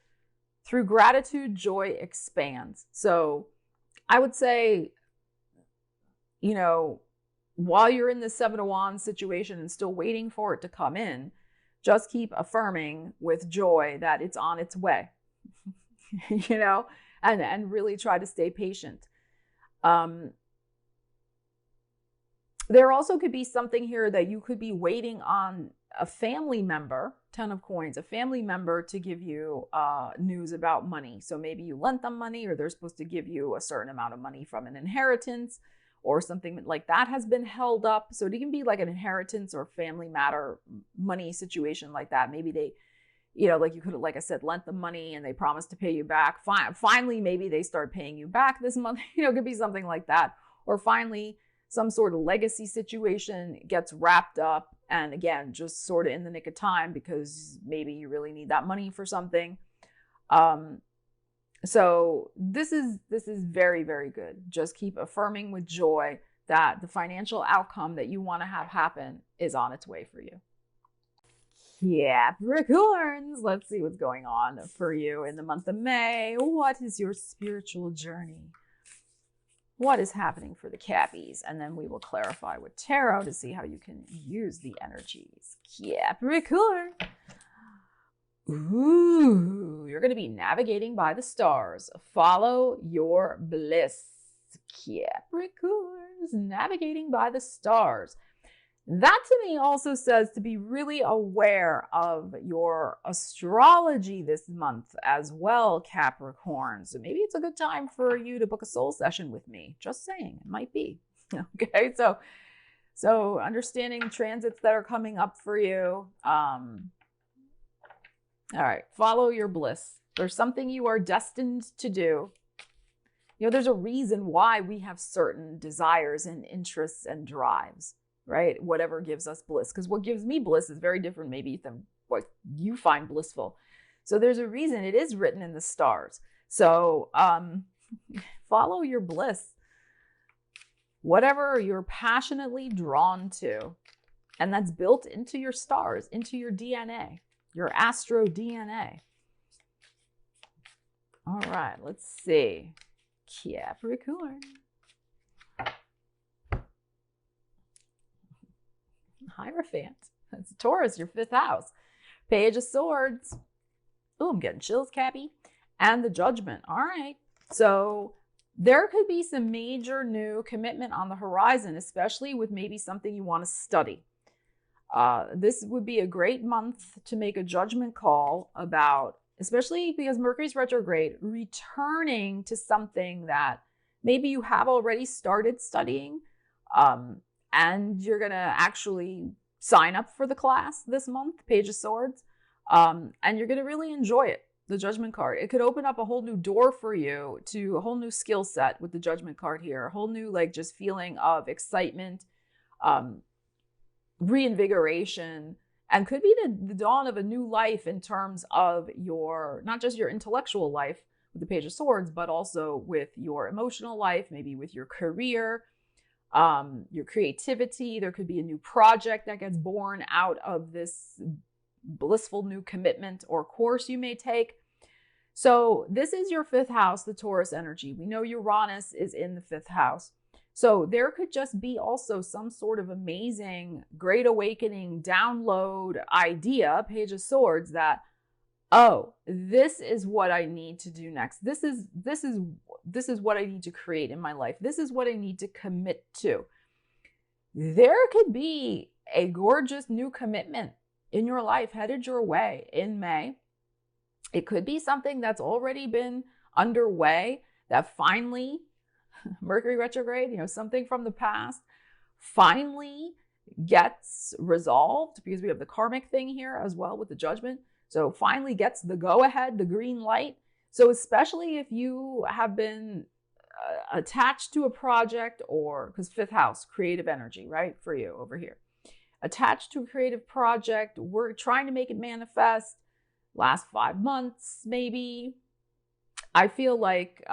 Through gratitude, joy expands. So I would say, while you're in the 7 of Wands situation and still waiting for it to come in, just keep affirming with joy that it's on its way, and really try to stay patient. There also could be something here that you could be waiting on a family member, 10 of Coins, a family member to give you news about money. So maybe you lent them money, or they're supposed to give you a certain amount of money from an inheritance, or something like that has been held up. So it can be like an inheritance or family matter, money situation like that. Maybe they, like you could have, like I said, lent them money and they promised to pay you back. Finally, maybe they start paying you back this month. It could be something like that. Or finally, some sort of legacy situation gets wrapped up. And again, just sort of in the nick of time, because maybe you really need that money for something. So this is very, very good. Just keep affirming with joy that the financial outcome that you want to have happen is on its way for you. Capricorns, let's see what's going on for you in the month of May. What is your spiritual journey? What is happening for the Cappies? And then we will clarify with tarot to see how you can use the energies. Capricorn. Ooh, you're going to be navigating by the stars. Follow your bliss. Capricorns, navigating by the stars. That to me also says to be really aware of your astrology this month as well, Capricorn. So maybe it's a good time for you to book a soul session with me. Just saying, it might be. Okay, so understanding the transits that are coming up for you. All right, follow your bliss. There's something you are destined to do. You know, there's a reason why we have certain desires and interests and drives. Right? Whatever gives us bliss. Because what gives me bliss is very different maybe than what you find blissful. So there's a reason it is written in the stars. So follow your bliss. Whatever you're passionately drawn to. And that's built into your stars, into your DNA, your astro DNA. All right, let's see. Capricorn. Hierophant. That's Taurus, your 5th house. Page of Swords. Oh, I'm getting chills, Cappy. And the Judgment. All right. So there could be some major new commitment on the horizon, especially with maybe something you want to study. This would be a great month to make a judgment call about, especially because Mercury's retrograde, returning to something that maybe you have already started studying. And you're going to actually sign up for the class this month, Page of Swords. And you're going to really enjoy it, the Judgment card. It could open up a whole new door for you to a whole new skill set with the Judgment card here. A whole new, like, just feeling of excitement, reinvigoration, and could be the dawn of a new life in terms of your, not just your intellectual life with the Page of Swords, but also with your emotional life, maybe with your career, your creativity. There could be a new project that gets born out of this blissful new commitment or course you may take. So this is your 5th house, the Taurus energy. We know Uranus is in the 5th house. So there could just be also some sort of amazing, great awakening, download idea, Page of Swords, that, oh, this is what I need to do next. This is what I need to create in my life. This is what I need to commit to. There could be a gorgeous new commitment in your life headed your way in May. It could be something that's already been underway that finally, Mercury retrograde, something from the past finally gets resolved, because we have the karmic thing here as well with the Judgment. So finally gets the go-ahead, the green light. So especially if you have been attached to a project, or because 5th house, creative energy, right? For you over here. Attached to a creative project, we're trying to make it manifest. Last 5 months, maybe. I feel like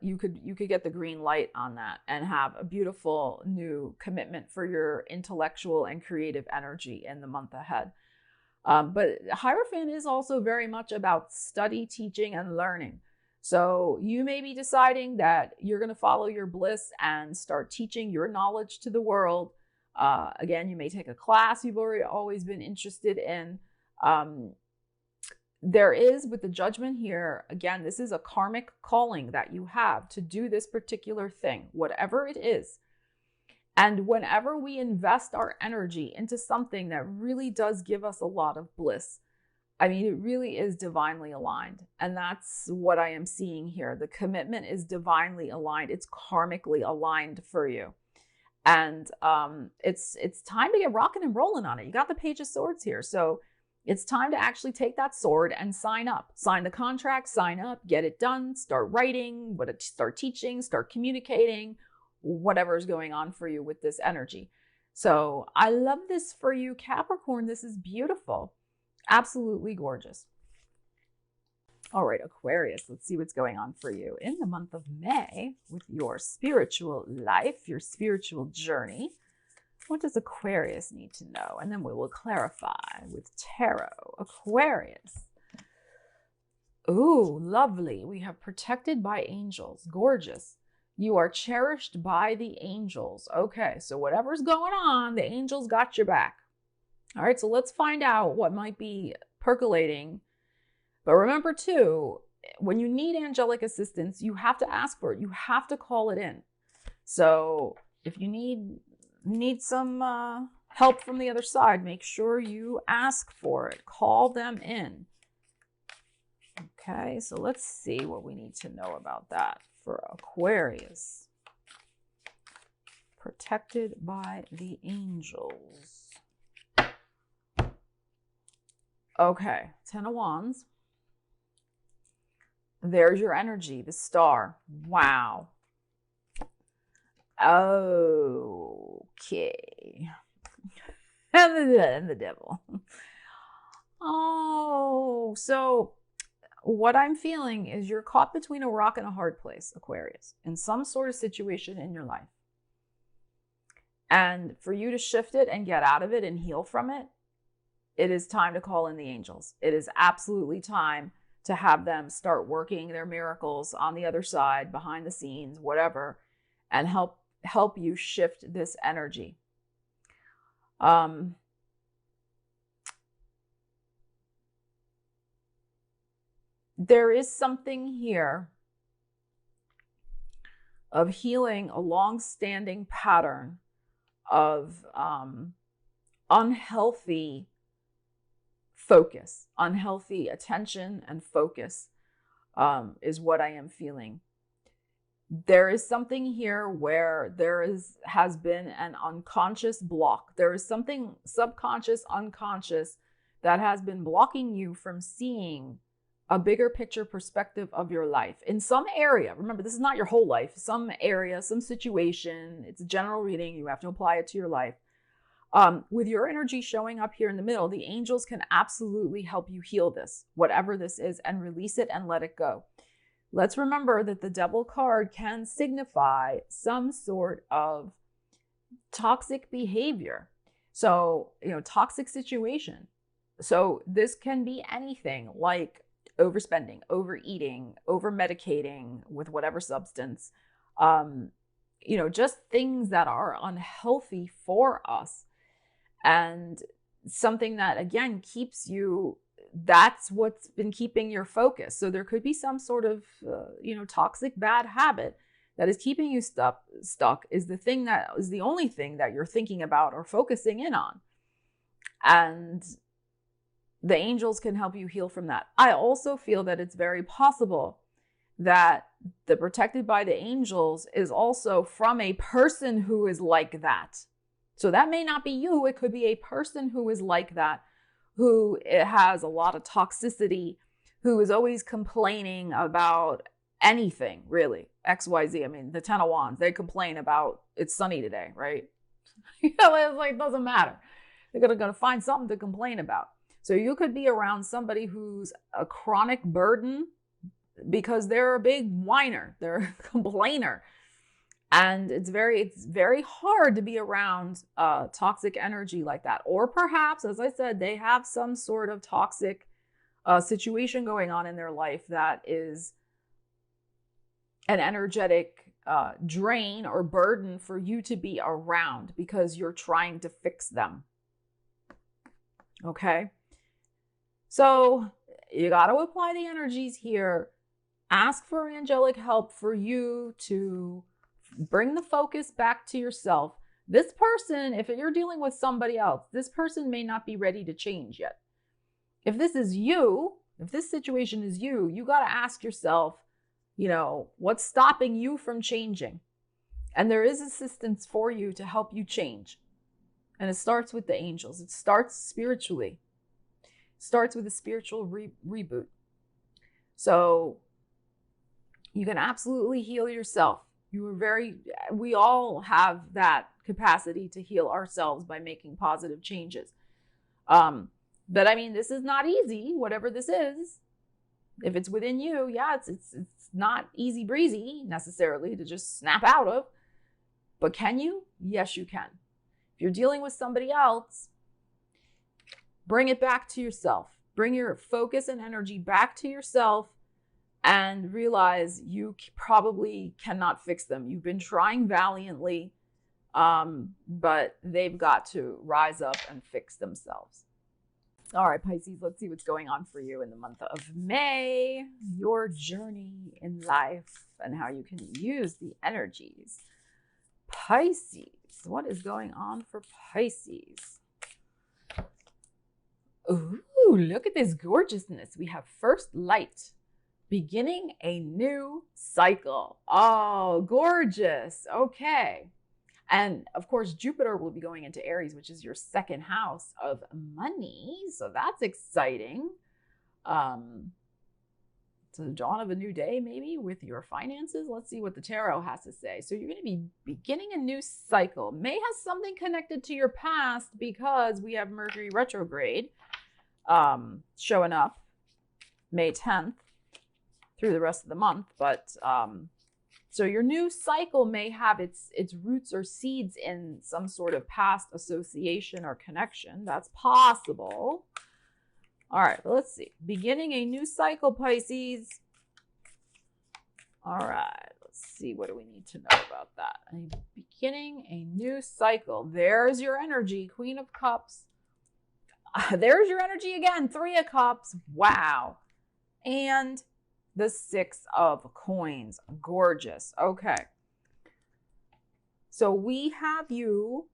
you could get the green light on that and have a beautiful new commitment for your intellectual and creative energy in the month ahead. But Hierophant is also very much about study, teaching, and learning. So you may be deciding that you're going to follow your bliss and start teaching your knowledge to the world. Again, you may take a class you've always been interested in. There is, with the Judgment here, again, this is a karmic calling that you have to do this particular thing, whatever it is. And whenever we invest our energy into something that really does give us a lot of bliss, I mean, it really is divinely aligned. And that's what I am seeing here. The commitment is divinely aligned. It's karmically aligned for you. And it's time to get rocking and rolling on it. You got the Page of Swords here. So it's time to actually take that sword and sign up. Sign the contract, sign up, get it done, start writing, start teaching, start communicating, whatever is going on for you with this energy. So I love this for you, Capricorn. This is beautiful. Absolutely gorgeous. All right, Aquarius, let's see what's going on for you in the month of May with your spiritual life, your spiritual journey. What does Aquarius need to know? And then we will clarify with tarot. Aquarius. Ooh, lovely. We have protected by angels. Gorgeous. You are cherished by the angels. Okay, so whatever's going on, the angels got your back. All right, so let's find out what might be percolating. But remember too, when you need angelic assistance, you have to ask for it. You have to call it in. So if you need some help from the other side, make sure you ask for it. Call them in. Okay, so let's see what we need to know about that for Aquarius. Protected by the angels. Okay, 10 of Wands. There's your energy, the star. Wow. Okay. And the devil. Oh, so what I'm feeling is you're caught between a rock and a hard place, Aquarius, in some sort of situation in your life. And for you to shift it and get out of it and heal from it, it is time to call in the angels. It is absolutely time to have them start working their miracles on the other side, behind the scenes, whatever, and help you shift this energy. There is something here of healing a long-standing pattern of unhealthy focus, unhealthy attention and focus is what I am feeling. There is something here where has been an unconscious block. There is something subconscious, unconscious that has been blocking you from seeing a bigger picture perspective of your life in some area. Remember, this is not your whole life. Some area, some situation. It's a general reading. You have to apply it to your life. With your energy showing up here in the middle, the angels can absolutely help you heal this, whatever this is, and release it and let it go. Let's remember that the Devil card can signify some sort of toxic behavior. So, toxic situation. So this can be anything like overspending, overeating, over-medicating with whatever substance, just things that are unhealthy for us. And something that, again, keeps you, that's what's been keeping your focus. So there could be some sort of, toxic bad habit that is keeping you stuck is the only thing that you're thinking about or focusing in on. And the angels can help you heal from that. I also feel that it's very possible that the protected by the angels is also from a person who is like that. So that may not be you. It could be a person who is like that, who has a lot of toxicity, who is always complaining about anything, really. XYZ. I mean, the 10 of Wands, they complain about it's sunny today, right? It's like, it doesn't matter. They're going to find something to complain about. So you could be around somebody who's a chronic burden because they're a big whiner, they're a complainer. And it's very hard to be around toxic energy like that. Or perhaps, as I said, they have some sort of toxic situation going on in their life that is an energetic drain or burden for you to be around because you're trying to fix them. Okay? So you got to apply the energies here. Ask for angelic help for you to bring the focus back to yourself. This person, if you're dealing with somebody else, this person may not be ready to change yet. If this is you, if this situation is you, you got to ask yourself, what's stopping you from changing? And there is assistance for you to help you change. And it starts with the angels. It starts spiritually. It starts with a spiritual reboot. So you can absolutely heal yourself. We all have that capacity to heal ourselves by making positive changes. But I mean, this is not easy, whatever this is. If it's within you, yeah, it's not easy breezy necessarily to just snap out of. But can you? Yes, you can. If you're dealing with somebody else, bring it back to yourself. Bring your focus and energy back to yourself and realize you probably cannot fix them. You've been trying valiantly, but they've got to rise up and fix themselves. All right, Pisces, let's see what's going on for you in the month of May, your journey in life and how you can use the energies. Pisces, what is going on for Pisces? Ooh, look at this gorgeousness. We have first light, beginning a new cycle. Oh, gorgeous. Okay. And of course, Jupiter will be going into Aries, which is your second house of money. So that's exciting. It's the dawn of a new day, maybe with your finances. Let's see what the tarot has to say. So you're going to be beginning a new cycle. May has something connected to your past because we have Mercury retrograde showing up May 10th through the rest of the month. But so your new cycle may have its roots or seeds in some sort of past association or connection. That's possible. All right, let's see. Beginning a new cycle, Pisces. All right, let's see. What do we need to know about that? Beginning a new cycle. There's your energy, Queen of Cups. There's your energy again, Three of Cups. Wow. And the Six of Coins. Gorgeous. Okay. So we have you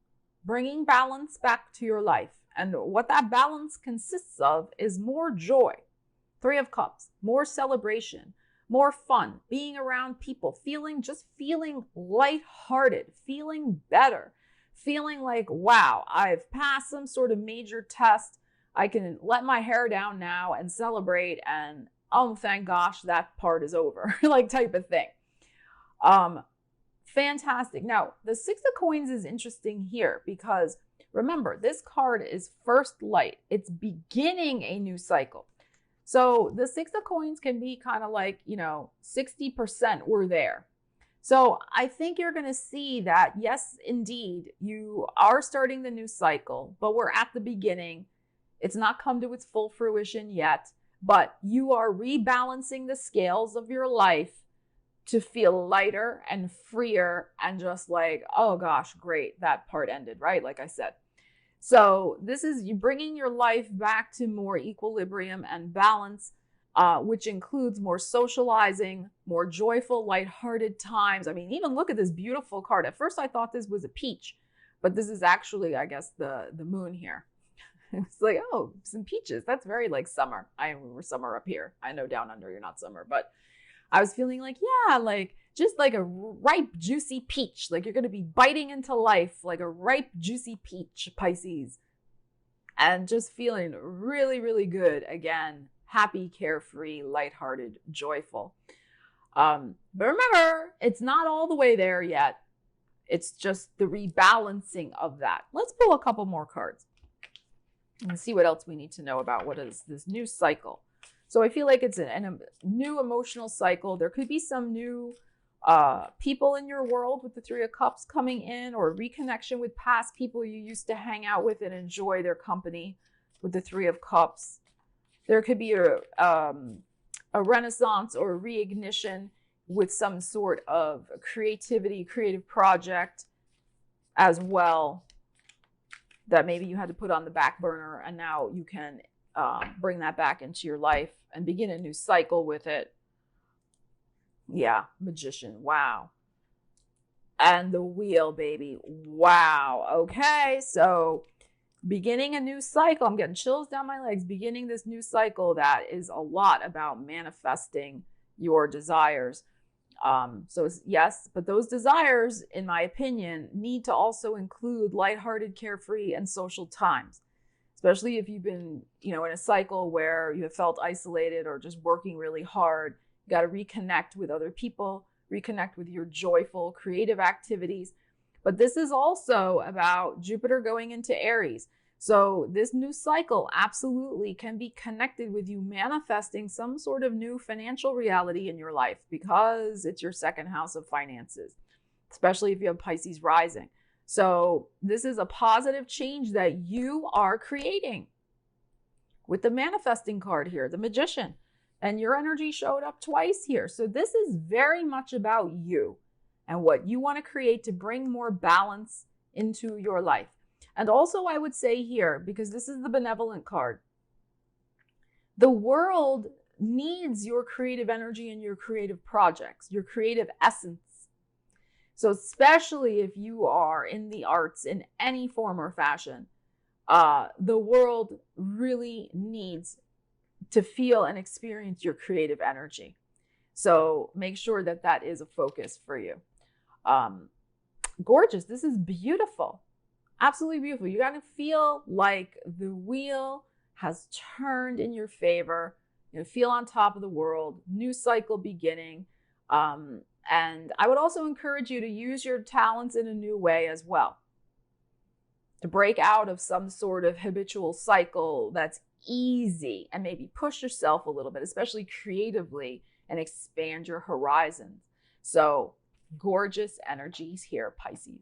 bringing balance back to your life. And what that balance consists of is more joy. Three of Cups. More celebration. More fun. Being around people. Feeling lighthearted. Feeling better. Feeling like, wow, I've passed some sort of major test. I can let my hair down now and celebrate and oh, thank gosh, that part is over, like type of thing. Fantastic. Now, the Six of Coins is interesting here because remember, this card is first light. It's beginning a new cycle. So the Six of Coins can be kind of like, 60% we're there. So I think you're going to see that, yes, indeed, you are starting the new cycle, but we're at the beginning. It's not come to its full fruition yet. But you are rebalancing the scales of your life to feel lighter and freer and just like, oh gosh, great, that part ended, right? Like I said. So this is you bringing your life back to more equilibrium and balance, which includes more socializing, more joyful, lighthearted times. I mean, even look at this beautiful card. At first I thought this was a peach, but this is actually, I guess, the moon here. It's like, oh, some peaches. That's very like summer. We're summer up here. I know down under you're not summer, but I was feeling like, yeah, like just like a ripe, juicy peach. Like you're going to be biting into life like a ripe, juicy peach, Pisces. And just feeling really, really good. Again, happy, carefree, lighthearted, joyful. But remember, it's not all the way there yet. It's just the rebalancing of that. Let's pull a couple more cards and see what else we need to know about what is this new cycle. So I feel like it's a new emotional cycle. There could be some new people in your world with the Three of Cups coming in, or reconnection with past people you used to hang out with and enjoy their company with the Three of Cups. There could be a renaissance or reignition with some sort of creativity, creative project as well, that maybe you had to put on the back burner and now you can bring that back into your life and begin a new cycle with it. Yeah, Magician. Wow. And the Wheel, baby. Wow. Okay, so beginning a new cycle. I'm getting chills down my legs. Beginning this new cycle that is a lot about manifesting your desires. So yes, but those desires, in my opinion, need to also include lighthearted, carefree, and social times, especially if you've been, in a cycle where you have felt isolated or just working really hard. You got to reconnect with other people, reconnect with your joyful, creative activities. But this is also about Jupiter going into Aries. So this new cycle absolutely can be connected with you manifesting some sort of new financial reality in your life because it's your second house of finances, especially if you have Pisces rising. So this is a positive change that you are creating with the manifesting card here, the Magician. And your energy showed up twice here. So this is very much about you and what you want to create to bring more balance into your life. And also I would say here, because this is the benevolent card, the world needs your creative energy and your creative projects, your creative essence. So especially if you are in the arts in any form or fashion, the world really needs to feel and experience your creative energy. So make sure that that is a focus for you. Gorgeous. This is beautiful. Absolutely beautiful. You got to feel like the wheel has turned in your favor. You feel on top of the world. New cycle beginning. And I would also encourage you to use your talents in a new way as well. To break out of some sort of habitual cycle that's easy and maybe push yourself a little bit, especially creatively, and expand your horizons. So gorgeous energies here, Pisces.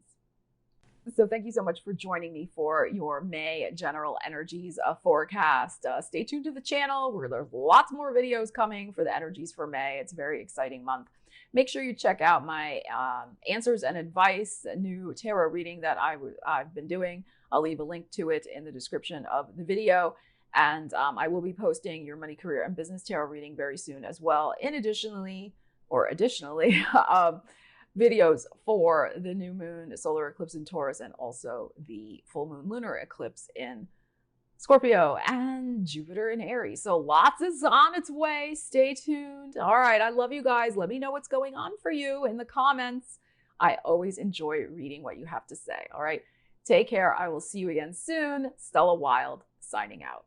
So thank you so much for joining me for your May general energies forecast. Stay tuned to the channel where there's lots more videos coming for the energies for May. It's a very exciting month. Make sure you check out my answers and advice, a new tarot reading that I've been doing. I'll leave a link to it in the description of the video. And I will be posting your money, career, and business tarot reading very soon as well. Additionally, videos for the new moon solar eclipse in Taurus and also the full moon lunar eclipse in Scorpio and Jupiter in Aries. So lots is on its way. Stay tuned. All right. I love you guys. Let me know what's going on for you in the comments. I always enjoy reading what you have to say. All right. Take care. I will see you again soon. Stella Wilde signing out.